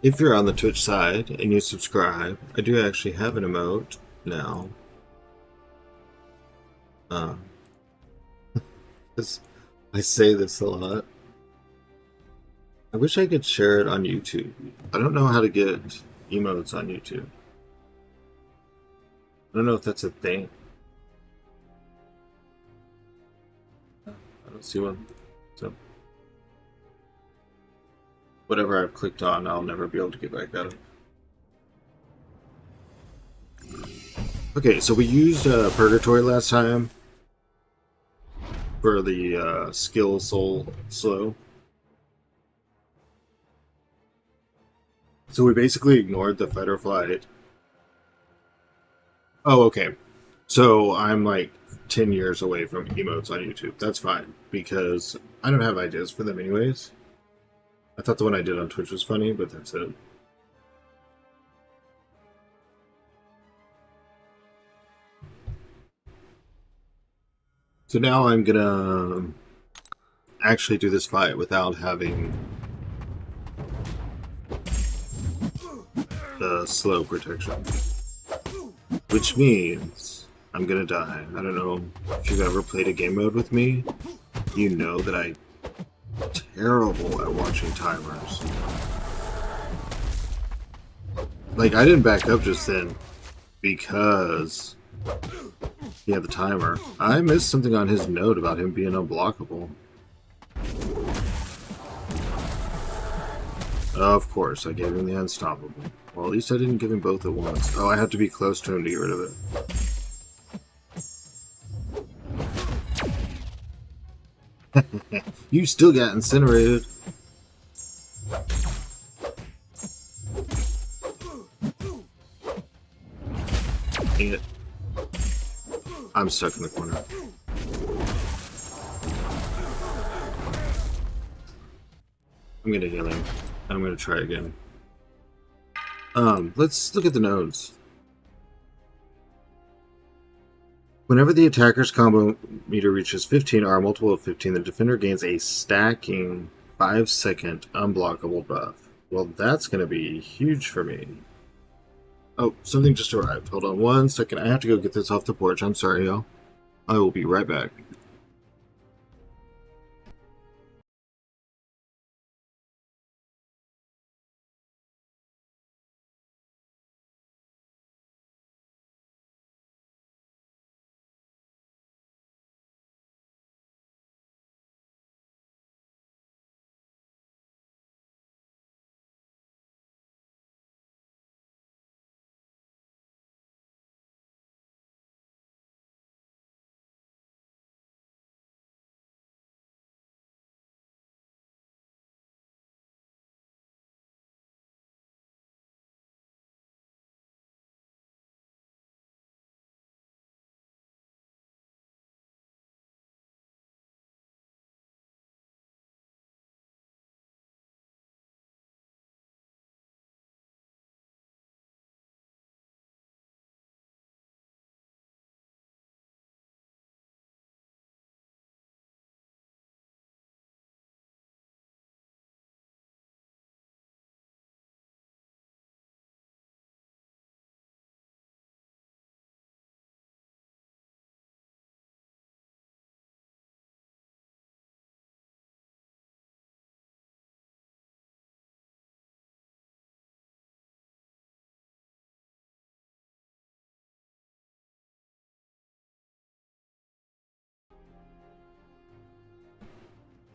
If you're on the Twitch side and you subscribe, I do actually have an emote now. I say this a lot. I wish I could share it on YouTube. I don't know how to get emotes on YouTube. I don't know if that's a thing. I don't see one. So whatever I've clicked on, I'll never be able to get back out of. Okay, so we used Purgatory last time for the skill soul slow. So we basically ignored the fight or flight. Oh, okay. So I'm like 10 years away from emotes on YouTube. That's fine, because I don't have ideas for them anyways. I thought the one I did on Twitch was funny, but that's it. So now I'm gonna actually do this fight without having the slow protection. Which means I'm gonna die. I don't know if you've ever played a game mode with me. You know that I'm terrible at watching timers. Like, I didn't back up just then because he had the timer. I missed something on his note about him being unblockable. Of course, I gave him the unstoppable. Well, at least I didn't give him both at once. Oh, I have to be close to him to get rid of it. You still got incinerated. Dang it. I'm stuck in the corner. I'm gonna heal him. I'm gonna try again. Let's look at the nodes. Whenever the attacker's combo meter reaches 15 or a multiple of 15, the defender gains a stacking 5-second unblockable buff. Well, that's going to be huge for me. Oh, something just arrived. Hold on 1 second. I have to go get this off the porch. I'm sorry, y'all. I will be right back.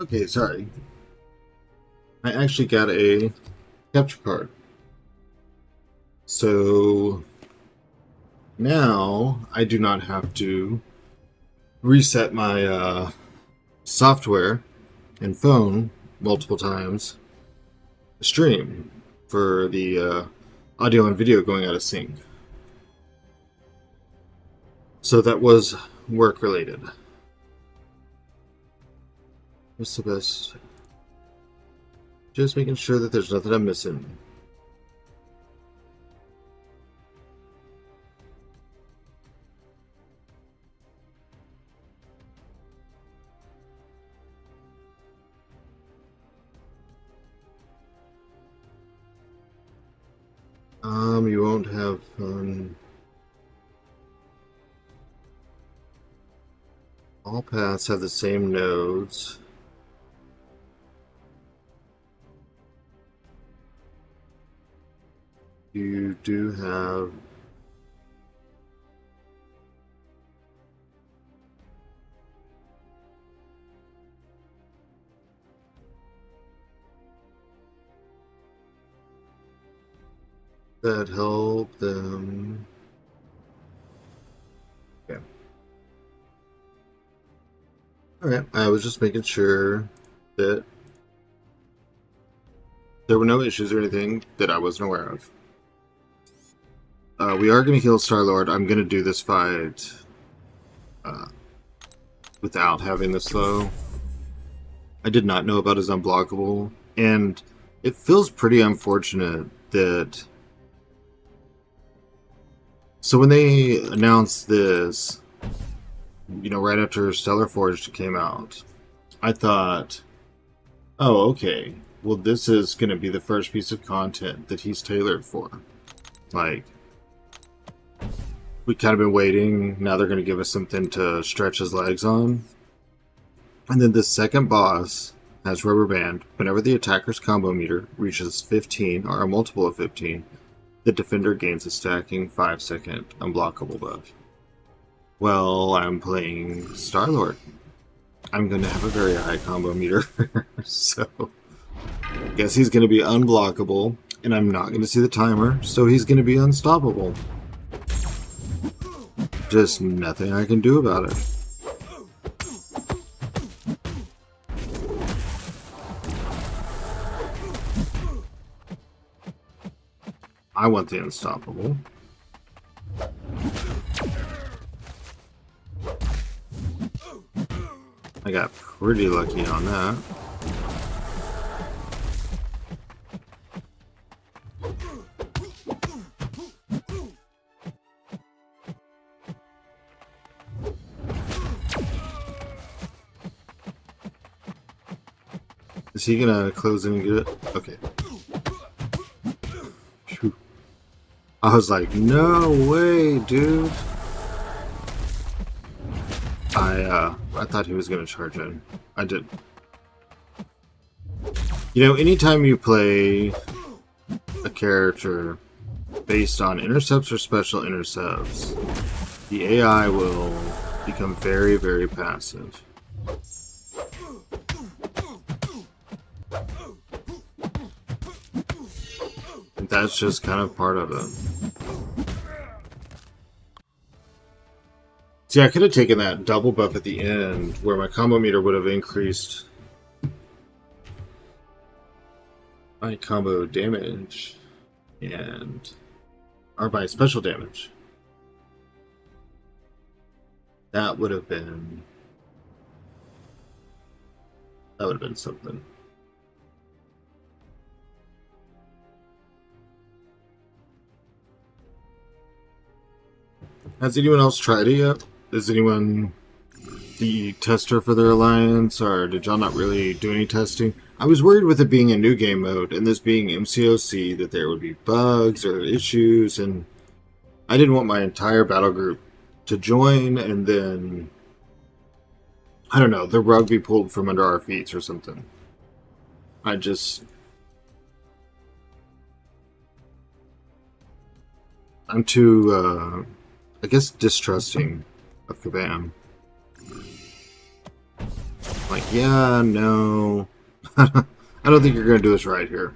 Okay, sorry. I actually got a capture card. So now I do not have to reset my software and phone multiple times to stream for the audio and video going out of sync. So that was work related. What's the best? Just making sure that there's nothing I'm missing. You won't have fun. All paths have the same nodes. You do have that help them. Yeah. Alright, I was just making sure that there were no issues or anything that I wasn't aware of. We are going to heal Starlord. I'm going to do this fight without having the slow. I did not know about his unblockable, and it feels pretty unfortunate that... So when they announced this, you know, right after Stellar Forged came out, I thought, oh, okay, well, this is going to be the first piece of content that he's tailored for. Like, we kind of been waiting, now they're going to give us something to stretch his legs on. And then the second boss has Rubber Band. Whenever the attacker's combo meter reaches 15, or a multiple of 15, the defender gains a stacking 5-second unblockable buff. Well, I'm playing Starlord. I'm going to have a very high combo meter, so I guess he's going to be unblockable, and I'm not going to see the timer, so he's going to be unstoppable. Just nothing I can do about it. I want the unstoppable. I got pretty lucky on that. Is he gonna close in and get it? Okay. Phew. I was like, no way, dude. I thought he was gonna charge in. I did. You know, anytime you play a character based on intercepts or special intercepts, the AI will become very, very passive. And that's just kind of part of it. See, I could have taken that double buff at the end, where my combo meter would have increased my combo damage, or by special damage. That would have been something. Has anyone else tried it yet? Is anyone the tester for their alliance, or did y'all not really do any testing? I was worried with it being a new game mode and this being MCOC that there would be bugs or issues, and I didn't want my entire battle group to join and then, I don't know, the rug be pulled from under our feet or something. I'm too, I guess, distrusting of Kabam. Like, yeah, no. I don't think you're going to do us right here.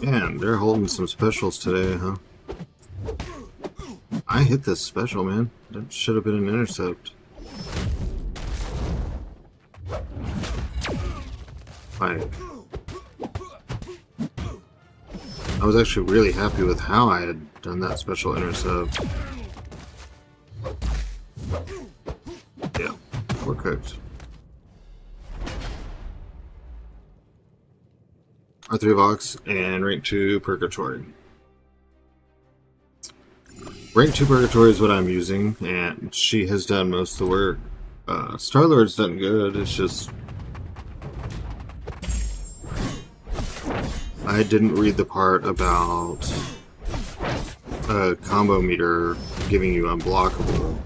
Man, they're holding some specials today, huh? I hit this special, man. That should have been an intercept. Like, I was actually really happy with how I had done that special intercept. Yeah, we're cooked. R3 Vox and rank 2 Purgatory. Rank 2 Purgatory is what I'm using, and she has done most of the work. Starlord's done good, it's just... I didn't read the part about a combo meter giving you unblockable.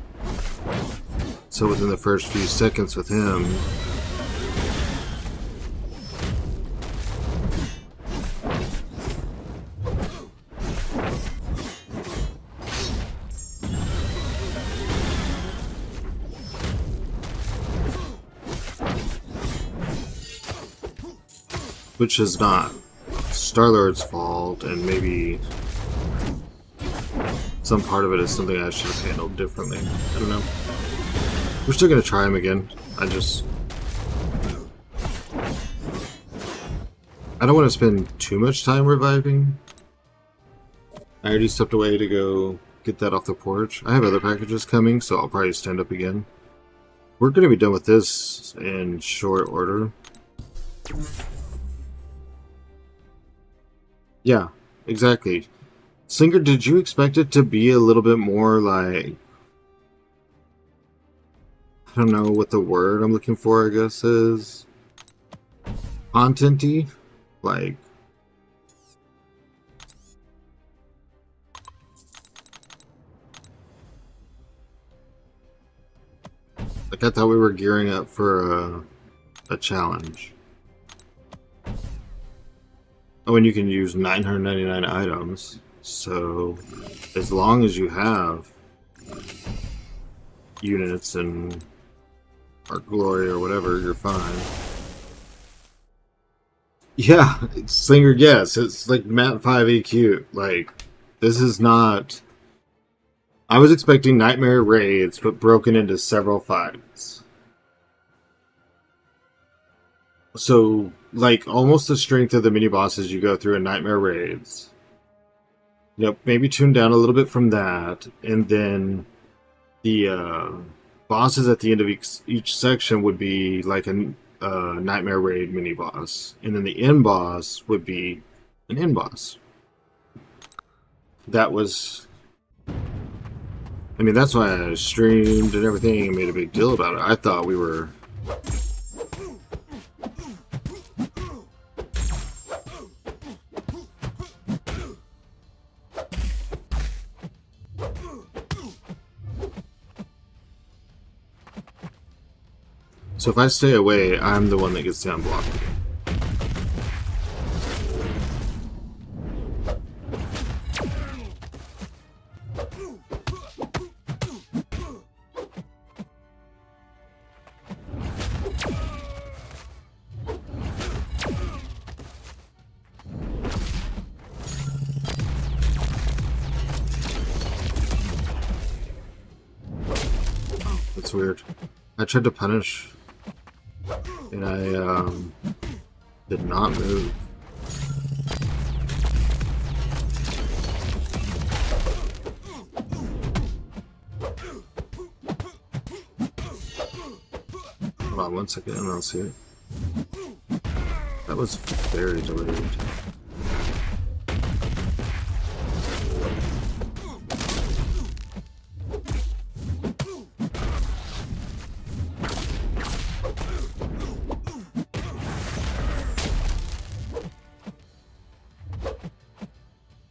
So within the first few seconds with him, which is not Starlord's fault, and maybe some part of it is something I should have handled differently. I don't know. We're still gonna try him again. I don't want to spend too much time reviving. I already stepped away to go get that off the porch. I have other packages coming, so I'll probably stand up again. We're going to be done with this in short order. Yeah, exactly. Singer, did you expect it to be a little bit more like... I don't know what the word I'm looking for, I guess, is... content-y? Like... I thought we were gearing up for a challenge. Oh, and you can use 999 items. So, as long as you have units and Art Glory or whatever, you're fine. Yeah, Slinger, yes, it's like Map 5 EQ. Like, this is not... I was expecting Nightmare raids, but broken into several fights. So, like, almost the strength of the mini-bosses you go through in Nightmare raids. Yep, maybe tune down a little bit from that, and then the bosses at the end of each section would be like a Nightmare raid mini-boss. And then the end boss would be an end boss. That was... I mean, that's why I streamed and everything and made a big deal about it. I thought we were... So if I stay away, I'm the one that gets down blocked. That's weird. I tried to punish, and I did not move. Hold on 1 second and I'll see it. That was very delayed.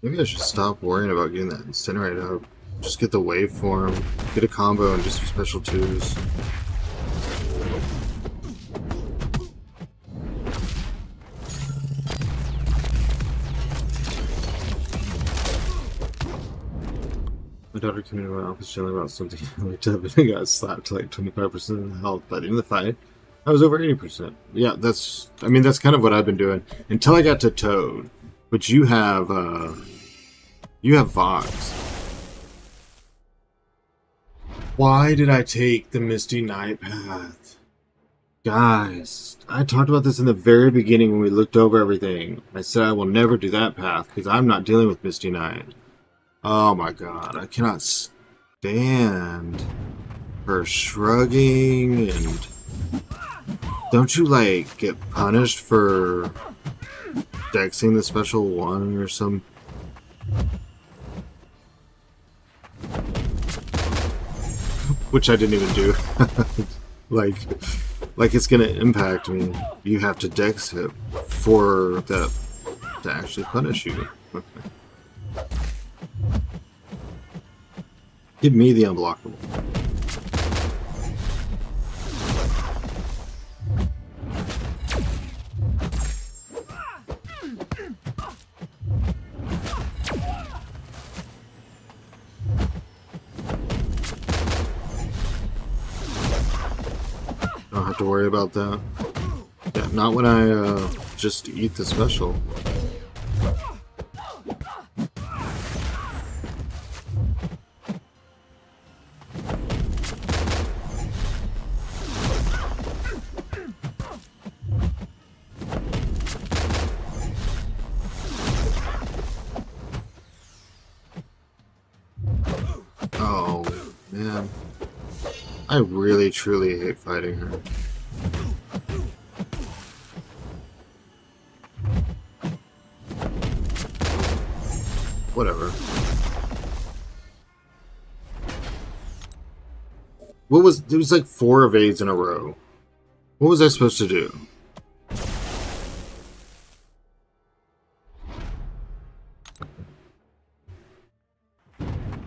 Maybe I should stop worrying about getting that incinerate up. Just get the waveform, get a combo, and just some special twos. My daughter came into my office yelling about something. I looked up and I got slapped to like 25% of the health. By the end of the fight, I was over 80%. Yeah, that's kind of what I've been doing until I got to Toad, which you have Vox. Why did I take the Misty Knight path? Guys, I talked about this in the very beginning when we looked over everything. I said I will never do that path because I'm not dealing with Misty Knight. Oh my god, I cannot stand her shrugging and... Don't you, like, get punished for dexing the special one or some... Which I didn't even do. like it's gonna impact me. You have to dex it for that to actually punish you. Give me the unblockable. Don't have to worry about that. Yeah, not when I just eat the special. Oh, man. I really, truly hate fighting her. Whatever. What was... It was like 4 evades in a row. What was I supposed to do?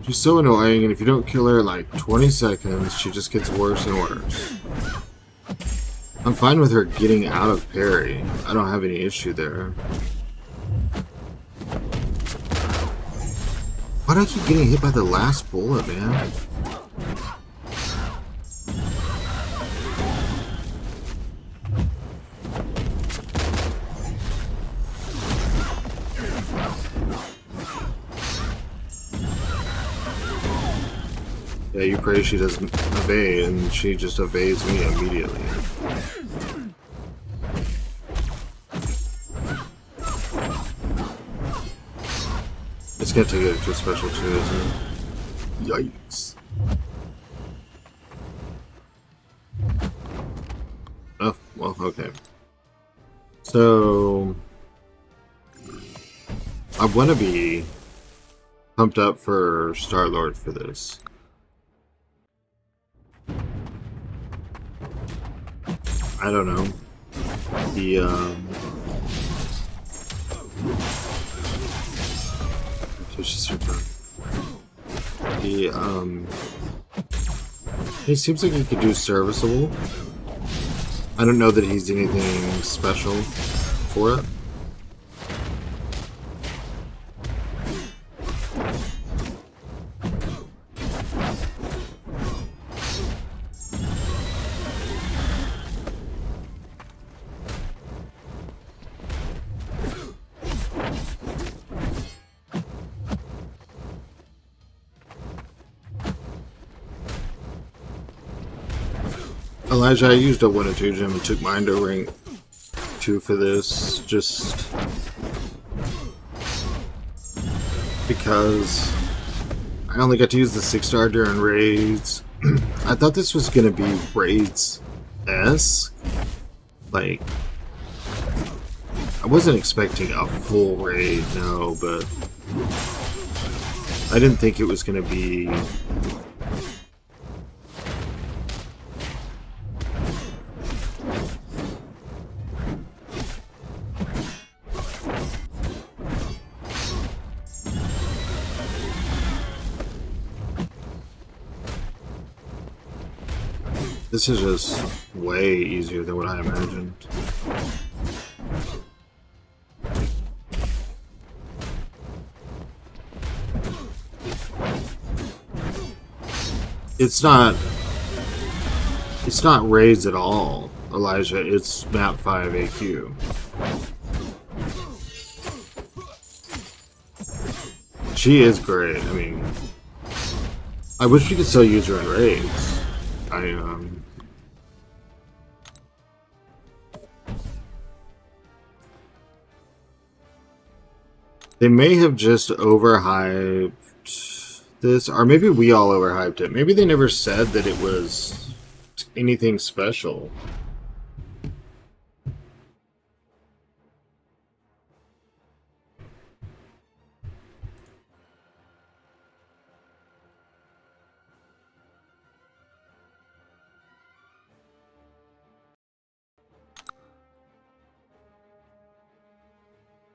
She's so annoying, and if you don't kill her in like 20 seconds, she just gets worse and worse. I'm fine with her getting out of parry. I don't have any issue there. Why do I keep getting hit by the last bullet, man? Yeah, you pray she doesn't evade, and she just evades me immediately. It's gonna take it to a special too, isn't it? Yikes. Oh, well, okay. So... I want to be pumped up for Starlord for this. I don't know. He seems like he could do serviceable. I don't know that he's anything special for it. Elijah, I used a 1 and 2 gem and took mine to rank 2 for this, just because I only got to use the 6-star during raids. I thought this was going to be raids-esque. Like, I wasn't expecting a full raid, no, but I didn't think it was going to be... This is just way easier than what I imagined. It's not raids at all, Elijah. It's map 5 AQ. She is great. I mean, I wish we could still use her in raids. They may have just overhyped this, or maybe we all overhyped it. Maybe they never said that it was anything special.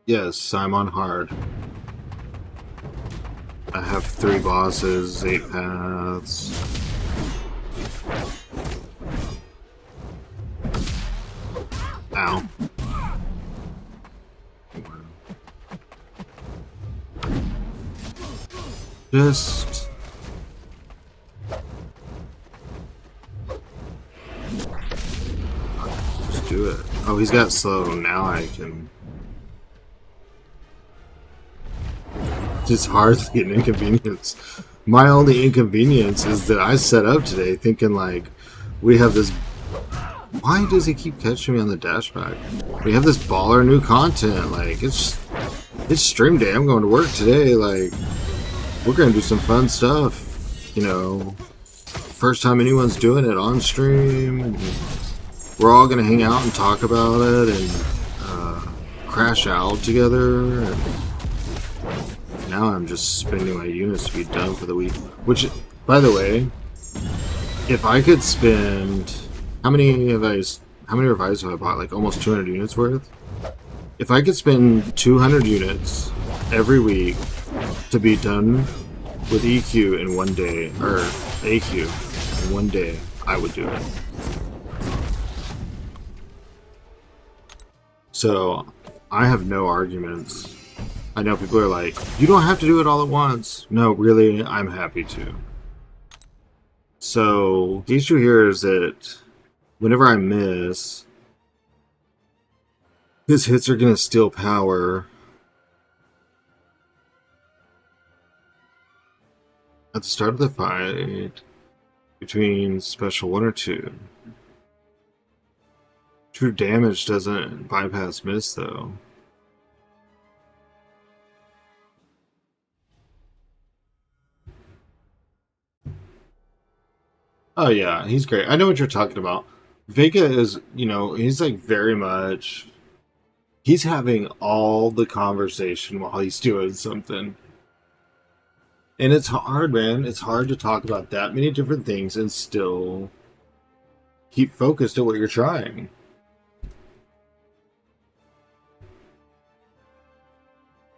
Yes, I'm on hard. I have 3 bosses, 8 paths. Ow. Just do it. Oh, he's got slow. Now I can... It's hardly an inconvenience. My only inconvenience is that I set up today thinking, like, we have this... Why does he keep catching me on the dashback? We have this baller new content. Like, it's stream day. I'm going to work today. Like, we're going to do some fun stuff. You know, first time anyone's doing it on stream. We're all going to hang out and talk about it and crash out together. And now I'm just spending my units to be done for the week. Which, by the way, if I could spend... How many revises have I bought? Like almost 200 units worth? If I could spend 200 units every week to be done with EQ in one day, or AQ in one day, I would do it. So, I have no arguments. I know people are like, you don't have to do it all at once. No, really, I'm happy to. So, the issue here is that whenever I miss, his hits are going to steal power. At the start of the fight, between special 1 or 2. True damage doesn't bypass miss, though. Oh yeah, he's great. I know what you're talking about. Vega is, you know, he's like very much... He's having all the conversation while he's doing something. And it's hard, man. It's hard to talk about that many different things and still keep focused at what you're trying.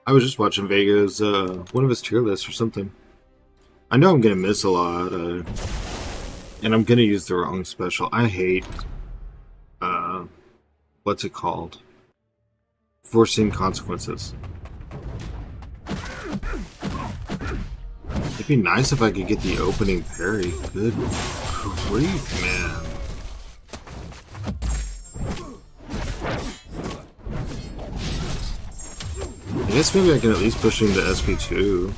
I was just watching Vega's, one of his tier lists or something. I know I'm going to miss a lot, and I'm going to use the wrong special. I hate, what's it called? Foreseen consequences. It'd be nice if I could get the opening parry. Good grief, man. I guess maybe I can at least push him to SP2.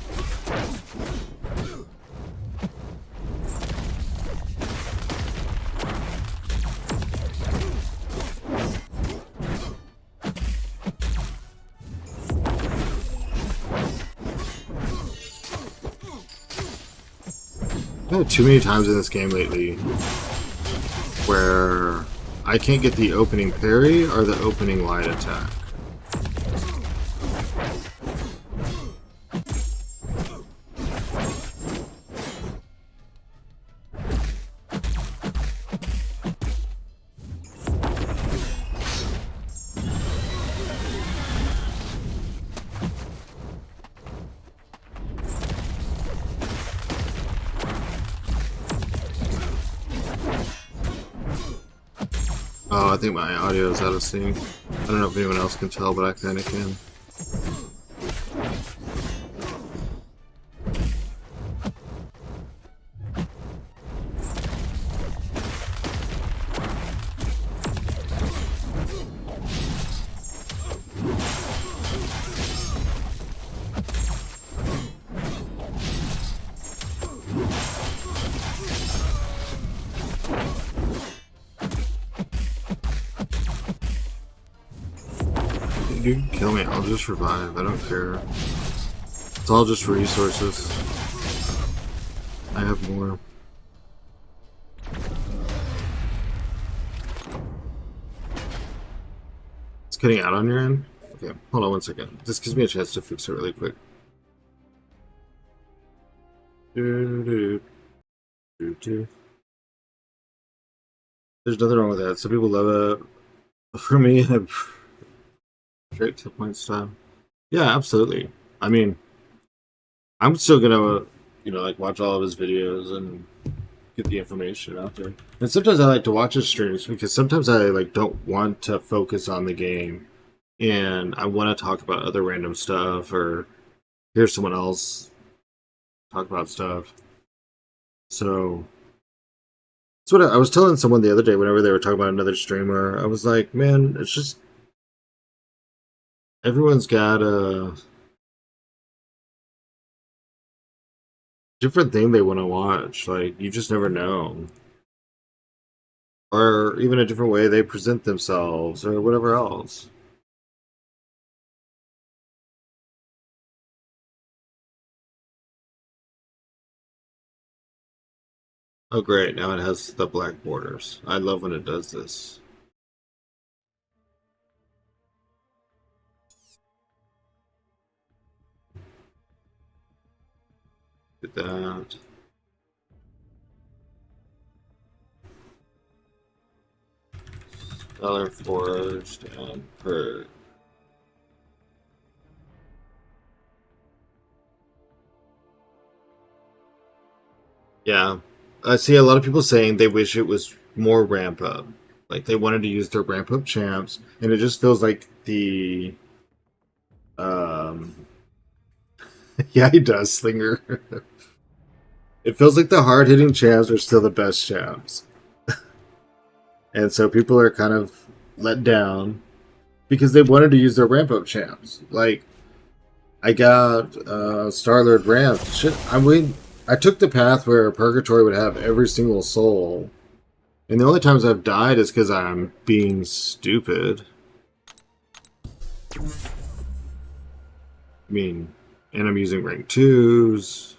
I've had too many times in this game lately where I can't get the opening parry or the opening light attack. Oh, I think my audio is out of sync. I don't know if anyone else can tell, but I kinda can. You can kill me, I'll just revive, I don't care. It's all just resources. I have more. It's cutting out on your end? Okay, hold on one second. This gives me a chance to fix it really quick. There's nothing wrong with that. Some people love it. For me, straight to point style. Yeah, absolutely. I mean, I'm still gonna, you know, like watch all of his videos and get the information out there. And sometimes I like to watch his streams because sometimes I like don't want to focus on the game, and I want to talk about other random stuff or hear someone else talk about stuff. So That's what I was telling someone the other day whenever they were talking about another streamer. I was like, man, it's just everyone's got a different thing they want to watch. Like, you just never know. Or even a different way they present themselves or whatever else. Oh, great. Now it has the black borders. I love when it does this. Get that. Dollar Forest and per. Yeah. I see a lot of people saying they wish it was more ramp up. Like they wanted to use their ramp up champs, and it just feels like the um yeah, he does, Slinger. It feels like the hard hitting champs are still the best champs. And so people are kind of let down because they wanted to use their ramp up champs. Like I got Starlord ramp. Shit, I took the path where Purgatory would have every single soul. And the only times I've died is because I'm being stupid. I mean, and I'm using rank 2s.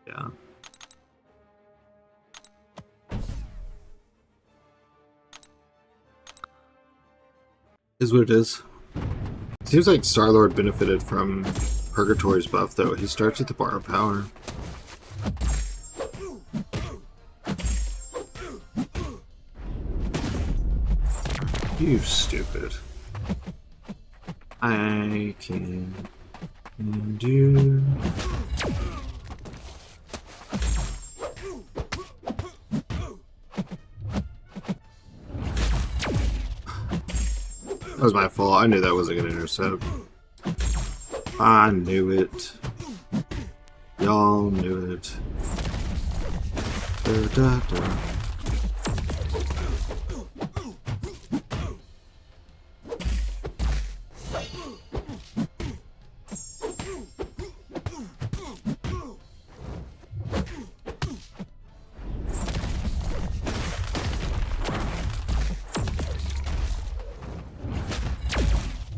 Yeah. Is what it is. Seems like Starlord benefited from Purgatory's buff, though. He starts with the bar of power. You stupid. I can do. That was my fault. I knew that wasn't going to intercept. I knew it. Y'all knew it. Da, da, da.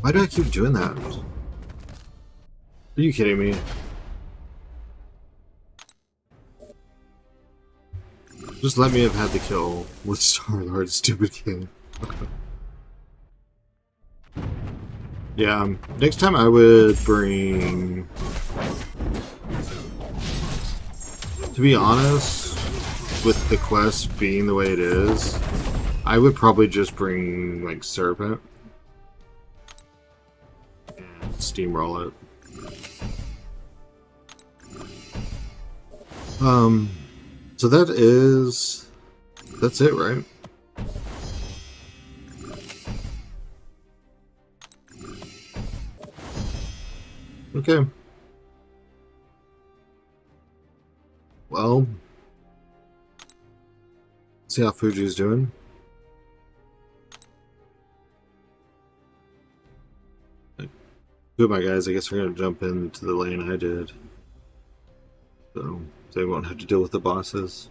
Why do I keep doing that? Are you kidding me? Just let me have had the kill with Starlord's stupid king. Yeah, next time I would bring... To be honest, with the quest being the way it is, I would probably just bring, like, Serpent. And steamroll it. So that's it, right? Okay. Well, see how Fuji's doing. Good, my guys. I guess we're gonna jump into the lane I did, so they won't have to deal with the bosses.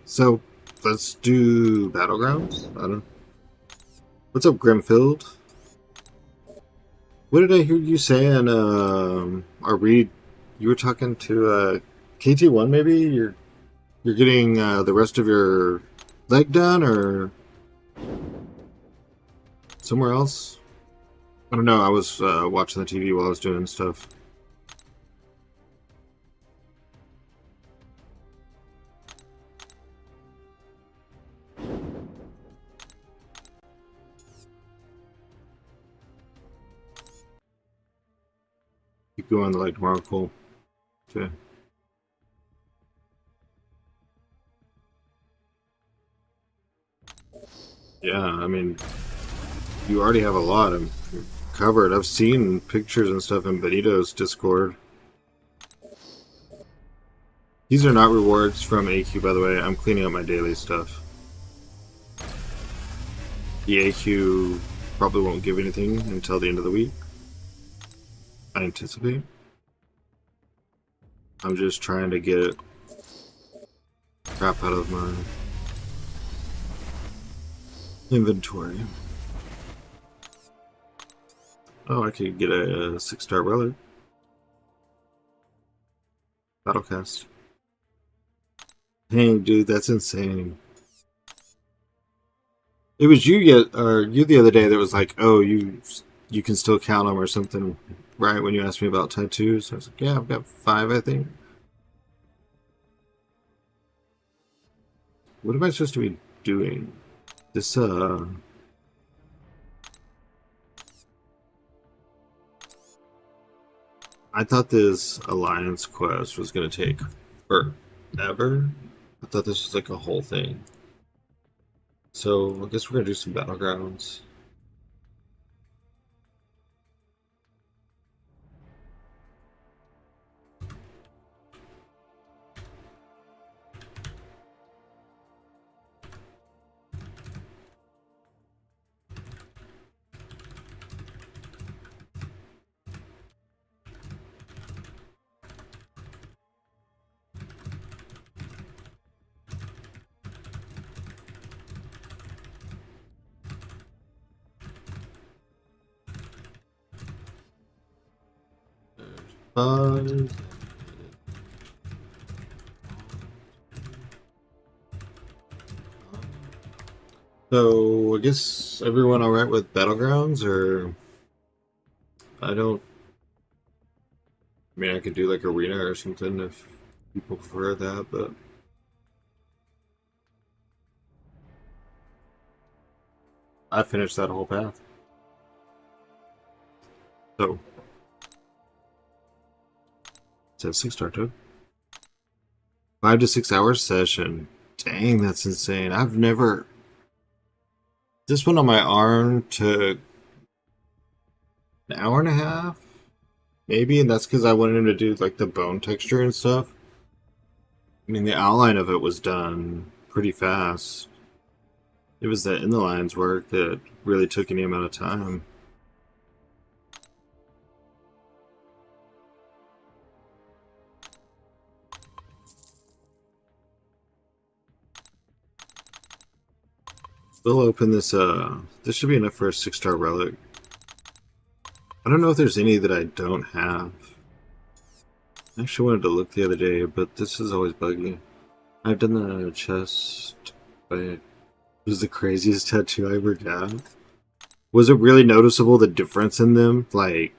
So let's do Battlegrounds. I don't know. What's up, Grimfield? What did I hear you saying? Or read? You were talking to KT1. Maybe you're getting the rest of your leg done, or somewhere else. I don't know. I was watching the TV while I was doing stuff. Keep going like tomorrow. Cool. Okay. Yeah, I mean, you already have a lot of covered. I've seen pictures and stuff in Benito's Discord. These are not rewards from AQ, by the way. I'm cleaning up my daily stuff. The AQ probably won't give anything until the end of the week, I anticipate. I'm just trying to get crap out of my inventory. Oh, I could get a 6-star relic. Battlecast. Dang, dude, that's insane. It was you the other day that was like, oh, you can still count them or something, right? When you asked me about tattoos, I was like, yeah, I've got 5, I think. What am I supposed to be doing? This I thought this alliance quest was gonna take forever. I thought this was like a whole thing. So I guess we're gonna do some battlegrounds. So I guess everyone alright with battlegrounds, or I don't. I mean, I could do like arena or something if people prefer that, but I finished that whole path. So it says 6-star too. 5 to 6 hours session. Dang, that's insane. I've never. This one on my arm took an hour and a half, maybe, and that's because I wanted him to do like the bone texture and stuff. I mean, the outline of it was done pretty fast. It was the in the lines work that really took any amount of time. We'll open this. This should be enough for a 6-star relic. I don't know if there's any that I don't have. I actually wanted to look the other day, but this is always buggy. I've done the chest, but it was the craziest tattoo I ever got. Was it really noticeable, the difference in them? Like,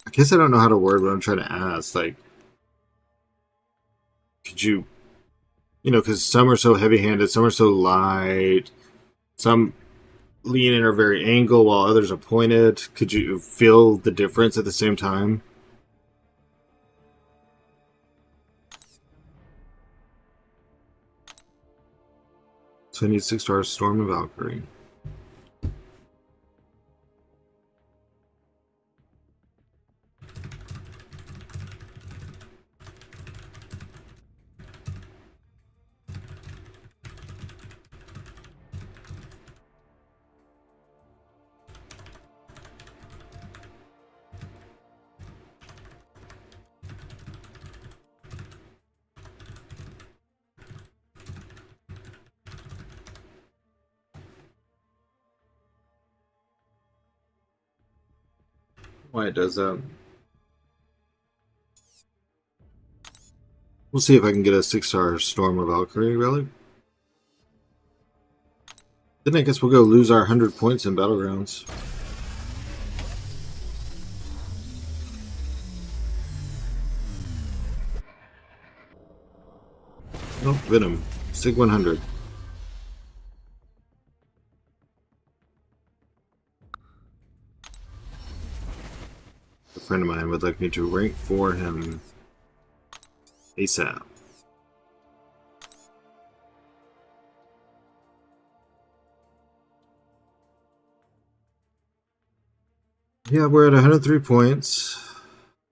I guess I don't know how to word what I'm trying to ask. Like, could you, because some are so heavy-handed, some are so light, some lean in are very angled while others are pointed. Could you feel the difference at the same time? So I need 6-star Storm of Valkyrie. Why it does that? We'll see if I can get a 6-star Storm of Valkyrie relic. Then I guess we'll go lose our 100 points in Battlegrounds. Oh, Venom. Sig 100. A friend of mine would like me to rank for him ASAP. Yeah, we're at 103 points.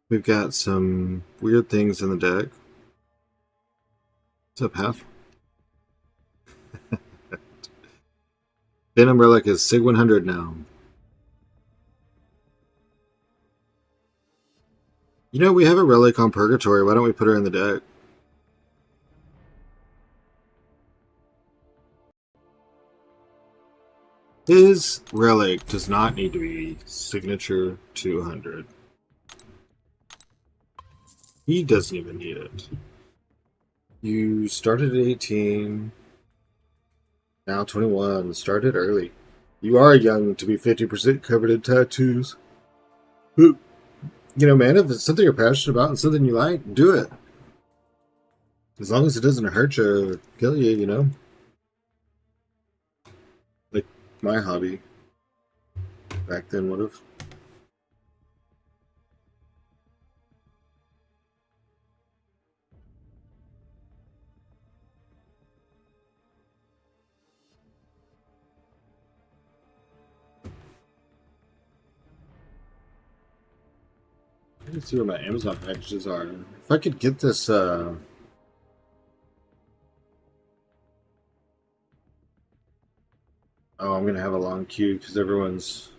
We've got some weird things in the deck. What's up, Half? Venom Relic is Sig 100 now. You know, we have a relic on Purgatory. Why don't we put her in the deck? His relic does not need to be signature 200. He doesn't even need it. You started at 18, now 21. Started early. You are young to be 50% covered in tattoos. You know, man, if it's something you're passionate about and something you like, do it. As long as it doesn't hurt you or kill you, you know? Like my hobby back then would have. I can see where my Amazon packages are. If I could get this, oh, I'm gonna have a long queue because everyone's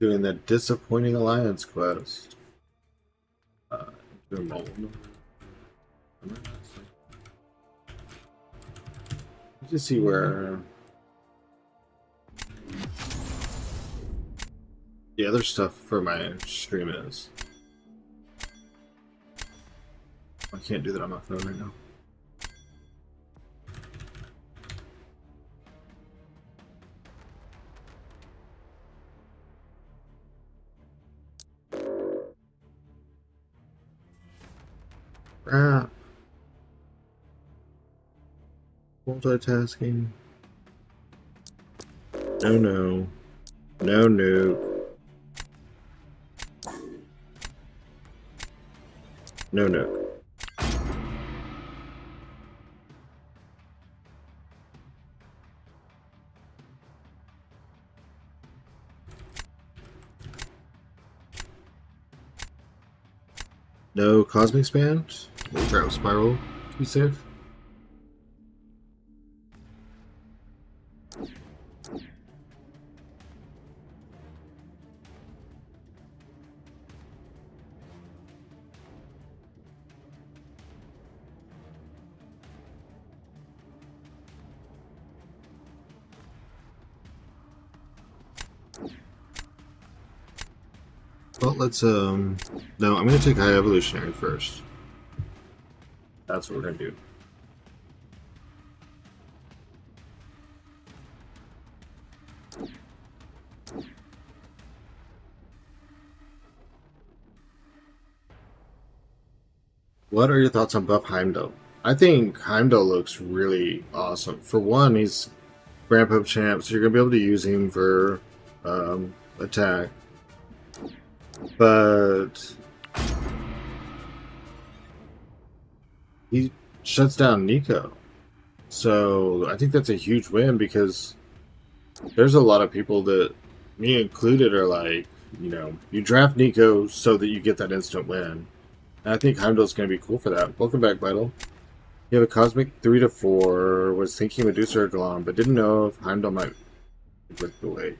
doing the disappointing alliance quest. Just see where the other stuff for my stream is. I can't do that on my phone right now. Crap. Multitasking. No, no. No, no. No, no. No cosmic span. We'll grab spiral to be safe. Well, let's no, I'm gonna take High Evolutionary first. That's what we're gonna do. What are your thoughts on Buff Heimdall? I think Heimdall looks really awesome. For one, he's ramp up champ, so you're gonna be able to use him for attack. But he shuts down Nico. So I think that's a huge win because there's a lot of people that, me included, are like, you know, you draft Nico so that you get that instant win. And I think Heimdall's going to be cool for that. Welcome back, Vital. You have a Cosmic 3 to 4, was thinking Medusa or Glom, but didn't know if Heimdall might break the way.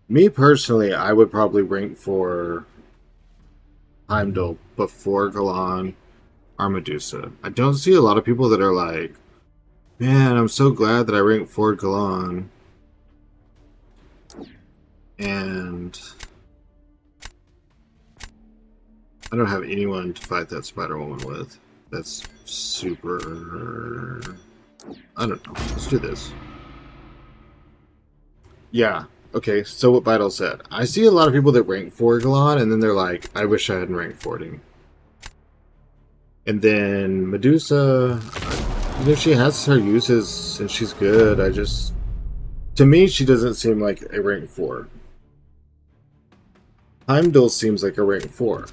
Me personally, I would probably rank for Heimdall before Galan or Medusa. I don't see a lot of people that are like, man, I'm so glad that I ranked for Galan. And I don't have anyone to fight that Spider-Woman with. That's super... I don't know. Let's do this. Yeah. Okay, so what Vital said. I see a lot of people that rank for Galan, and then they're like, I wish I hadn't ranked for him. And then Medusa, you know, she has her uses, and she's good. I just... To me, she doesn't seem like a rank 4. Heimdall seems like a rank 4.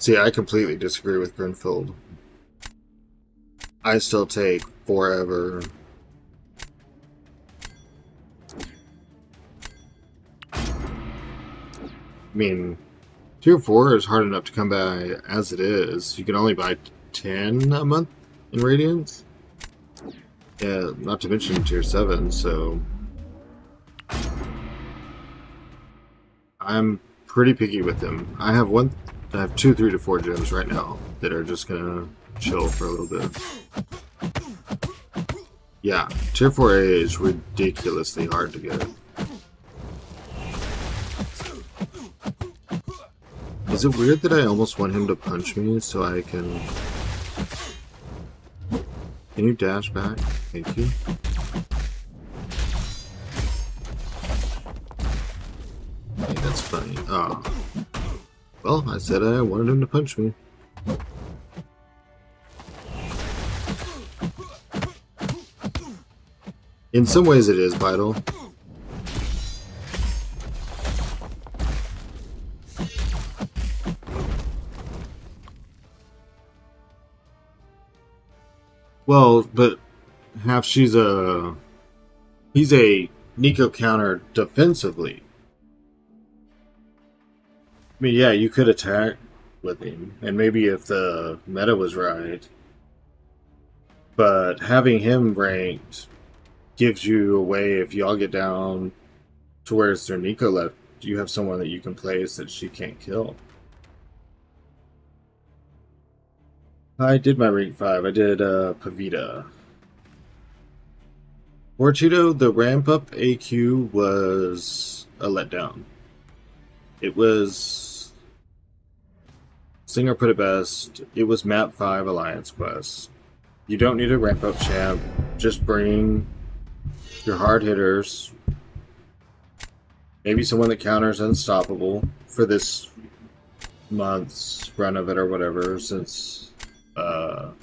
See, I completely disagree with Grinfield. I still take forever. I mean, Tier 4 is hard enough to come by as it is. You can only buy 10 a month in Radiance. Yeah, not to mention Tier 7, so... I'm pretty picky with them. I have 2 3 to 4 gems right now that are just gonna chill for a little bit. Yeah, Tier 4A is ridiculously hard to get. Is it weird that I almost want him to punch me so I can... Can you dash back? Thank you. Hey, that's funny. Oh. Well, I said I wanted him to punch me. In some ways it is vital. Well, but he's a Nico counter defensively. I mean, yeah, you could attack with him, and maybe if the meta was right, but having him ranked gives you a way, if y'all get down to where it's their Nico left, you have someone that you can place that she can't kill. I did my rank 5. I did Pavita. For Cheeto, the ramp up AQ was a letdown. It was... Singer put it best. It was map 5 Alliance quest. You don't need a ramp up champ. Just bring your hard hitters. Maybe someone that counters unstoppable for this month's run of it or whatever, since God,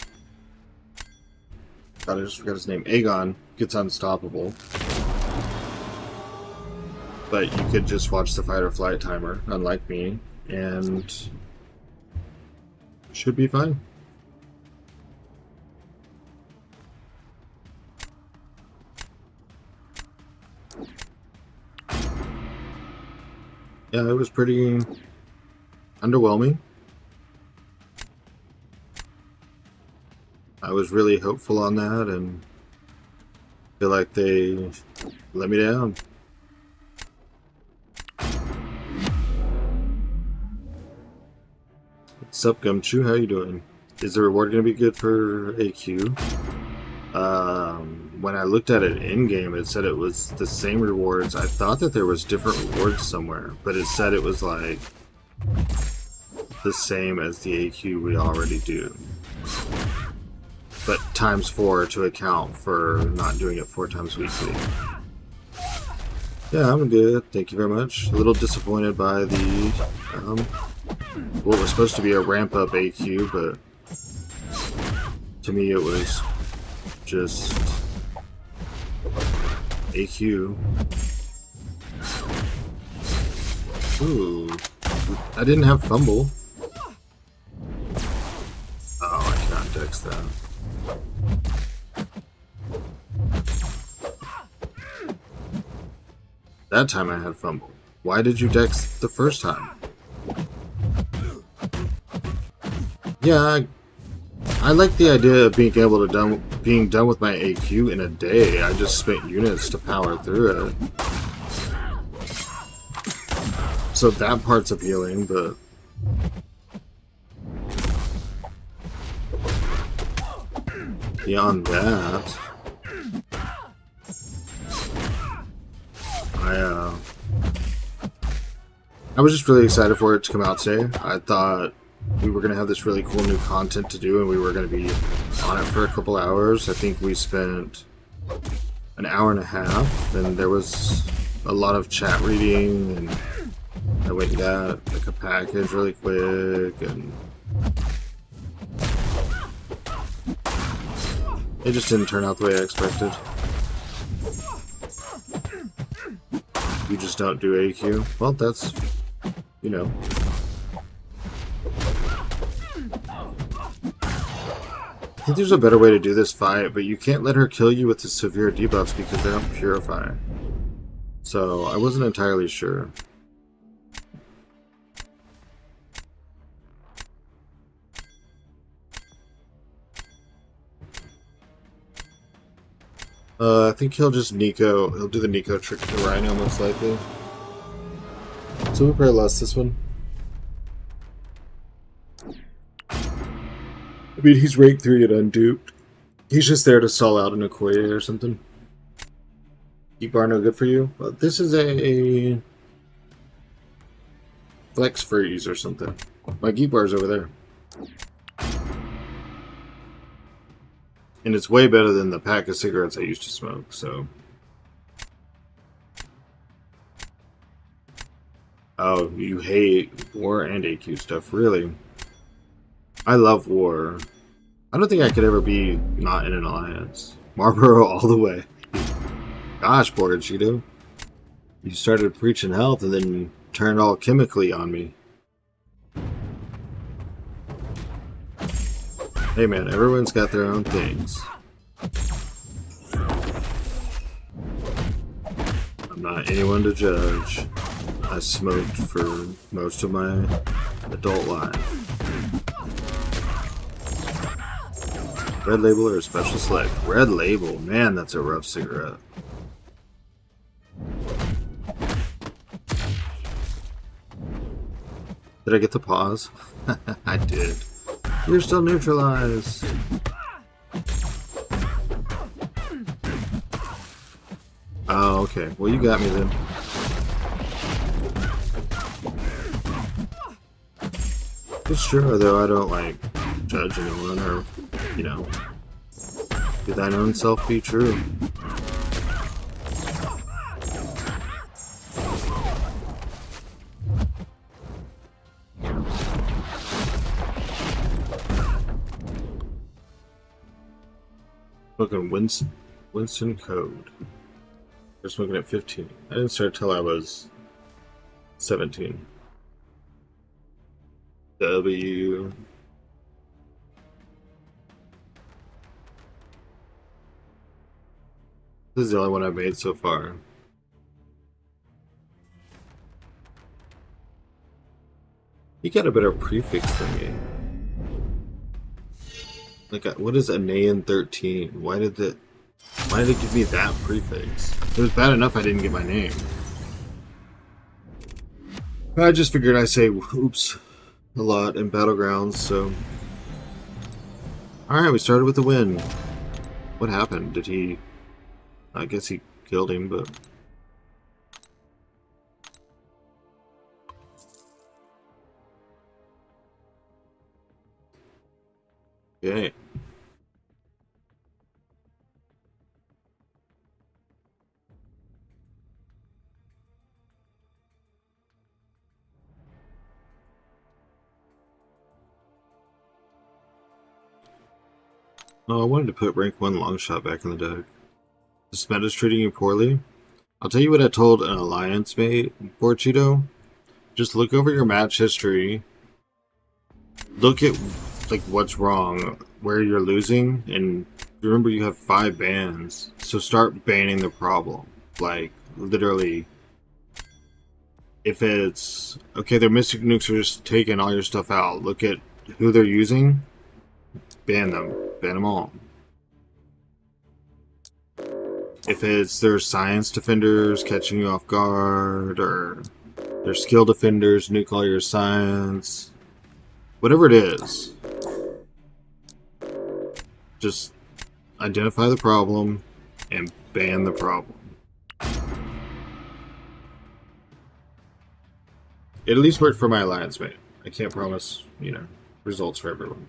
I just forgot his name. Aegon gets unstoppable. But you could just watch the fight or flight timer, unlike me, and should be fine. Yeah, it was pretty underwhelming. I was really hopeful on that, and feel like they let me down. What's up, Gumshoe? How you doing? Is the reward going to be good for AQ? When I looked at it in-game, it said it was the same rewards. I thought that there was different rewards somewhere, but it said it was like the same as the AQ we already do. But times 4 to account for not doing it 4 times weekly. Yeah, I'm good. Thank you very much. A little disappointed by the what was supposed to be a ramp up AQ, but to me it was just AQ. Ooh, I didn't have fumble. Oh, I cannot dex that. That time I had fumble. Why did you dex the first time? Yeah, I like the idea of being able to being done with my AQ in a day. I just spent units to power through it. So that part's appealing, but beyond that, I was just really excited for it to come out today. I thought we were going to have this really cool new content to do, and we were going to be on it for a couple hours. I think we spent an hour and a half, and there was a lot of chat reading, and I went and got like a package really quick, and it just didn't turn out the way I expected. You just don't do AQ? Well, that's, you know. think there's a better way to do this fight, but you can't let her kill you with the severe debuffs because they don't purify. So I wasn't entirely sure. I think he'll just Nico. He'll do the Nico trick to Rhino most likely. So we probably lost this one. I mean, he's rank 3 and unduped. He's just there to stall out an Okoye or something. Geek bar no good for you? Well, this is a flex freeze or something. My geek bar's over there. And it's way better than the pack of cigarettes I used to smoke, so... Oh, you hate war and AQ stuff, really? I love war. I don't think I could ever be not in an alliance. Marlboro all the way. Gosh, poor Cheeto. You started preaching health and then turned all chemically on me. Hey man, everyone's got their own things. I'm not anyone to judge. I smoked for most of my adult life. Red Label or a Special Select? Red Label, man, that's a rough cigarette. Did I get the pause? I did. You're still neutralized. Oh, okay. Well, you got me then. It's true, though. I don't, like, judge anyone or, you know, be thine own self be true. Smoking Winston Code. We're smoking at 15. I didn't start till I was 17. W. This is the only one I've made so far. You got a better prefix than me. Like, what is Anaean 13? Why did it give me that prefix? It was bad enough I didn't get my name. I just figured I say oops a lot in Battlegrounds, so... Alright, we started with the win. What happened? Did he... I guess he killed him, but... Okay. Oh, I wanted to put rank 1 long shot back in the deck. This meta's treating you poorly? I'll tell you what I told an alliance mate, poor Cheeto. Just look over your match history. Look at like what's wrong, where you're losing, and remember you have 5 bans. So start banning the problem. Like, literally, if it's, okay, their Mystic Nukes are just taking all your stuff out. Look at who they're using. Ban them. Ban them all. If it's their science defenders catching you off guard, or their skill defenders nuke all your science, whatever it is, just identify the problem and ban the problem. It at least worked for my alliance mate. I can't promise, you know, results for everyone.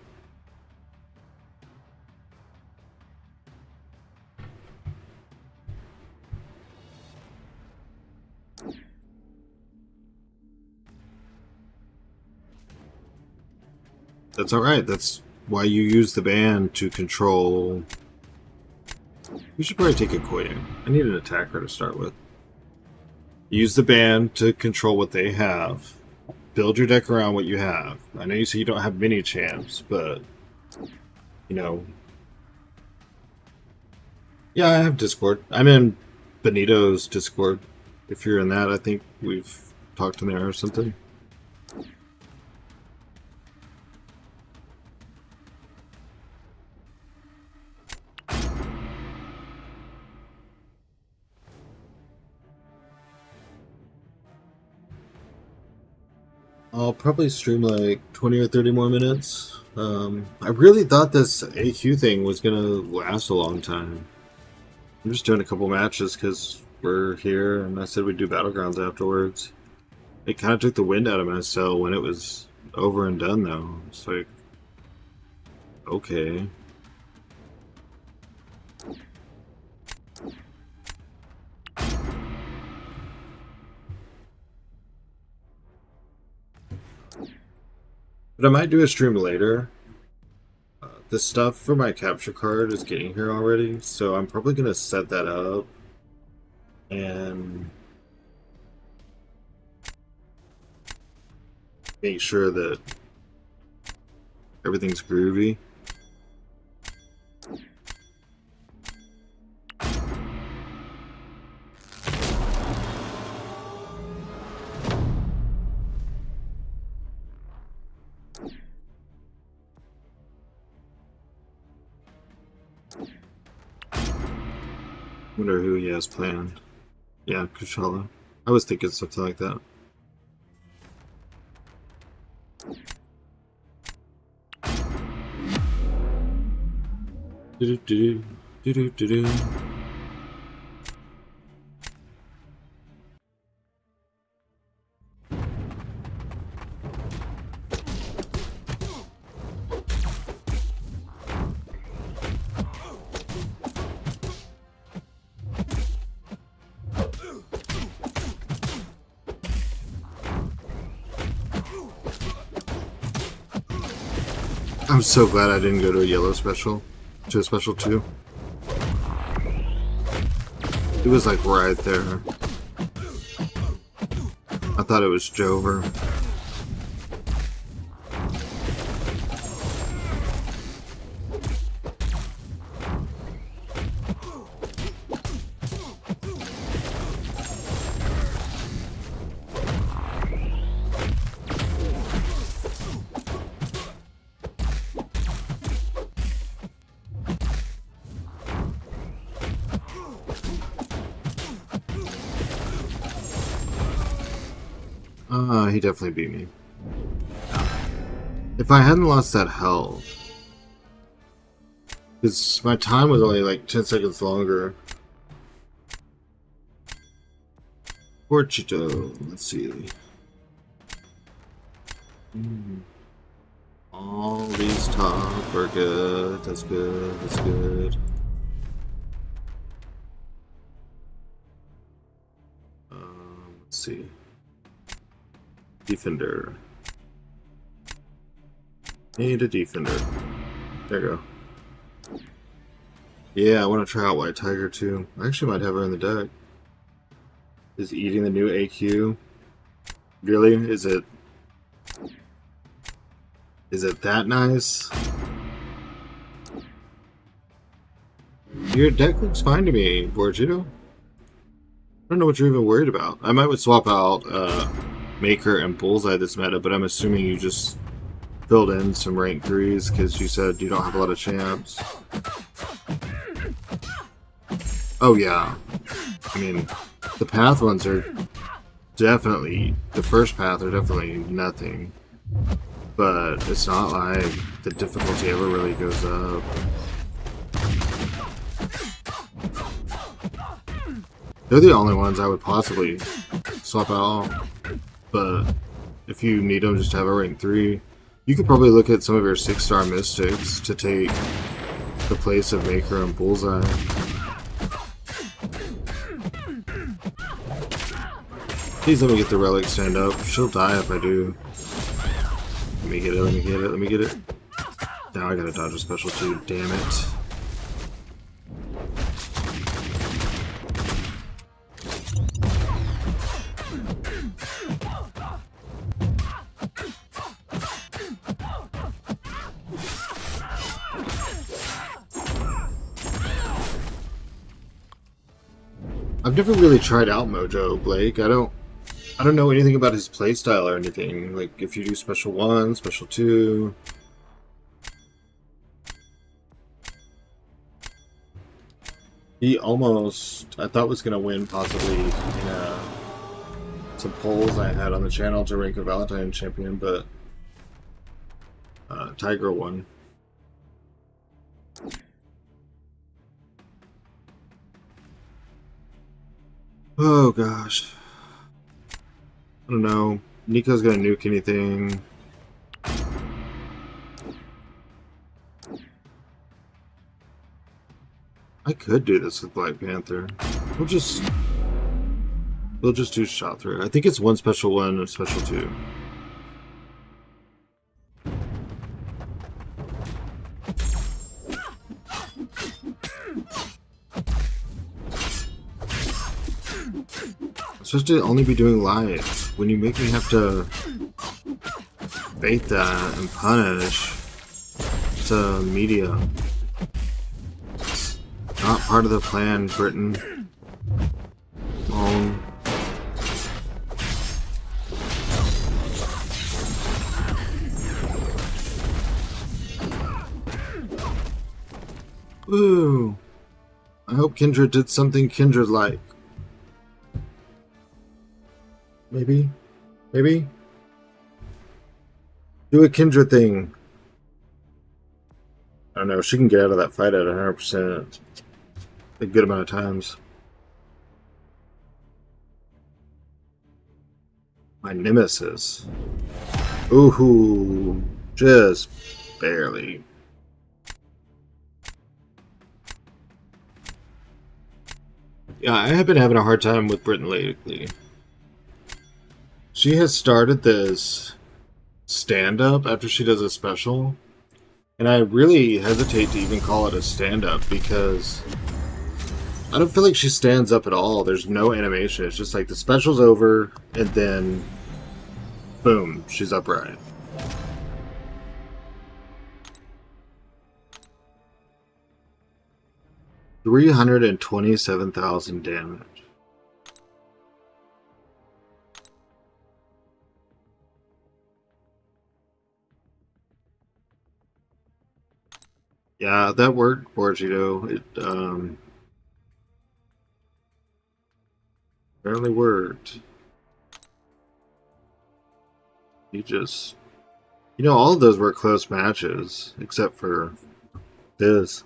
That's alright, that's why you use the ban to control... We should probably take a Okoye. I need an attacker to start with. Use the ban to control what they have. Build your deck around what you have. I know you say you don't have many champs, but... You know, Yeah, I have Discord. I'm in Benito's Discord. If you're in that, I think we've talked in there or something. I'll probably stream like 20 or 30 more minutes. I really thought this AQ thing was gonna last a long time. I'm just doing a couple matches because we're here, and I said we'd do Battlegrounds afterwards. It kind of took the wind out of my sail when it was over and done, though. It's like, okay. But I might do a stream later. The stuff for my capture card is getting here already, so I'm probably going to set that up and make sure that everything's groovy. Wonder who he has planned. Yeah, Kushala. I was thinking something like that. Do-do-do-do, do-do-do-do. I'm so glad I didn't go to a yellow special, to a special 2. It was like right there. I thought it was Jover. He definitely beat me. If I hadn't lost that health, because my time was only like 10 seconds longer. Poor Chito. Let's see. All these top are good. That's good. That's good. Let's see. Defender. Need a defender. There you go. Yeah, I want to try out White Tiger too. I actually might have her in the deck. Is eating the new AQ. Really? Is it that nice? Your deck looks fine to me, Borgito. I don't know what you're even worried about. I might would swap out Maker and Bullseye this meta, but I'm assuming you just filled in some rank 3s because you said you don't have a lot of champs. Oh yeah. I mean, the path ones are definitely, the first path are definitely nothing. But it's not like the difficulty ever really goes up. They're the only ones I would possibly swap out. But if you need them just to have a rank 3, you could probably look at some of your 6-star mystics to take the place of Maker and Bullseye. Please let me get the relic stand up. She'll die if I do. Let me get it, let me get it, let me get it. Now I gotta dodge a special too, damn it. I've never really tried out Mojo, Blake. I don't know anything about his playstyle or anything. Like if you do special 1, special 2. He almost, I thought, was gonna win possibly in some polls I had on the channel to rank a Valentine champion, but Tiger won. Oh gosh. I don't know. Nico's gonna nuke anything. I could do this with Black Panther. We'll just do shot through. I think it's 1 special 1 and special 2. I'm supposed to only be doing lives. When you make me have to bait that and punish, it's a media. Not part of the plan, Britain. Ooh. I hope Kindred did something Kindred-like. Maybe? Maybe? Do a Kindred thing. I don't know, she can get out of that fight at 100% a good amount of times. My nemesis. Ooh, just barely. Yeah, I have been having a hard time with Britain lately. She has started this stand-up after she does a special, and I really hesitate to even call it a stand-up because I don't feel like she stands up at all. There's no animation. It's just like the special's over, and then boom, she's upright. $327,000 damage. Yeah, that worked, Borgito. It apparently worked. You just, all of those were close matches, except for this.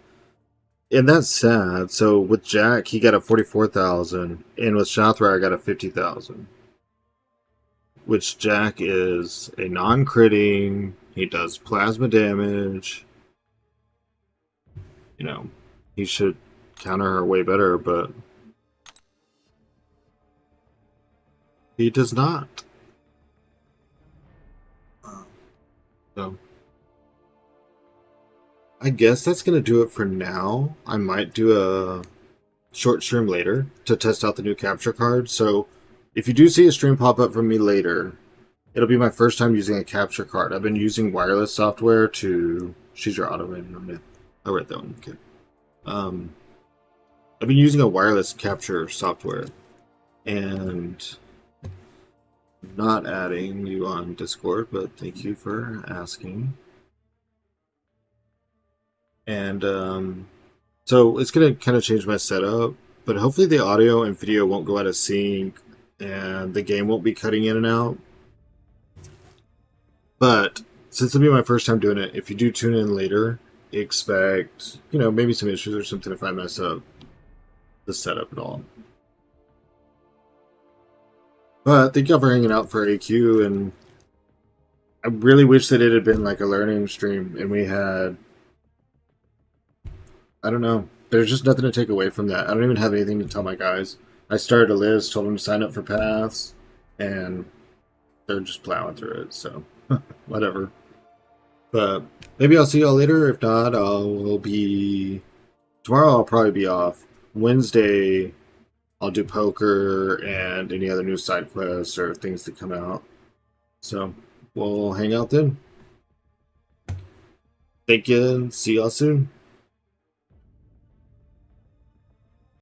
And that's sad. So with Jack, he got a 44,000, and with Shathra, I got a 50,000. Which Jack is a non-critting. He does plasma damage. He should counter her way better, but he does not. So I guess that's going to do it for now. I might do a short stream later to test out the new capture card. So if you do see a stream pop up from me later, it'll be my first time using a capture card. I've been using wireless software to... She's your automated. I read that one. Okay. I've been using a wireless capture software, and not adding you on Discord, but thank you for asking. And so it's going to kind of change my setup, but hopefully the audio and video won't go out of sync, and the game won't be cutting in and out. But since it'll be my first time doing it, if you do tune in later, expect, maybe some issues or something if I mess up the setup at all. But thank y'all for hanging out for AQ, and I really wish that it had been like a learning stream and we had, I don't know, there's just nothing to take away from that. I don't even have anything to tell my guys. I started a list, told them to sign up for paths, and they're just plowing through it, so whatever. But maybe I'll see y'all later. If not, tomorrow I'll probably be off. Wednesday, I'll do poker and any other new side quests or things that come out. So we'll hang out then. Thank you, and see y'all soon.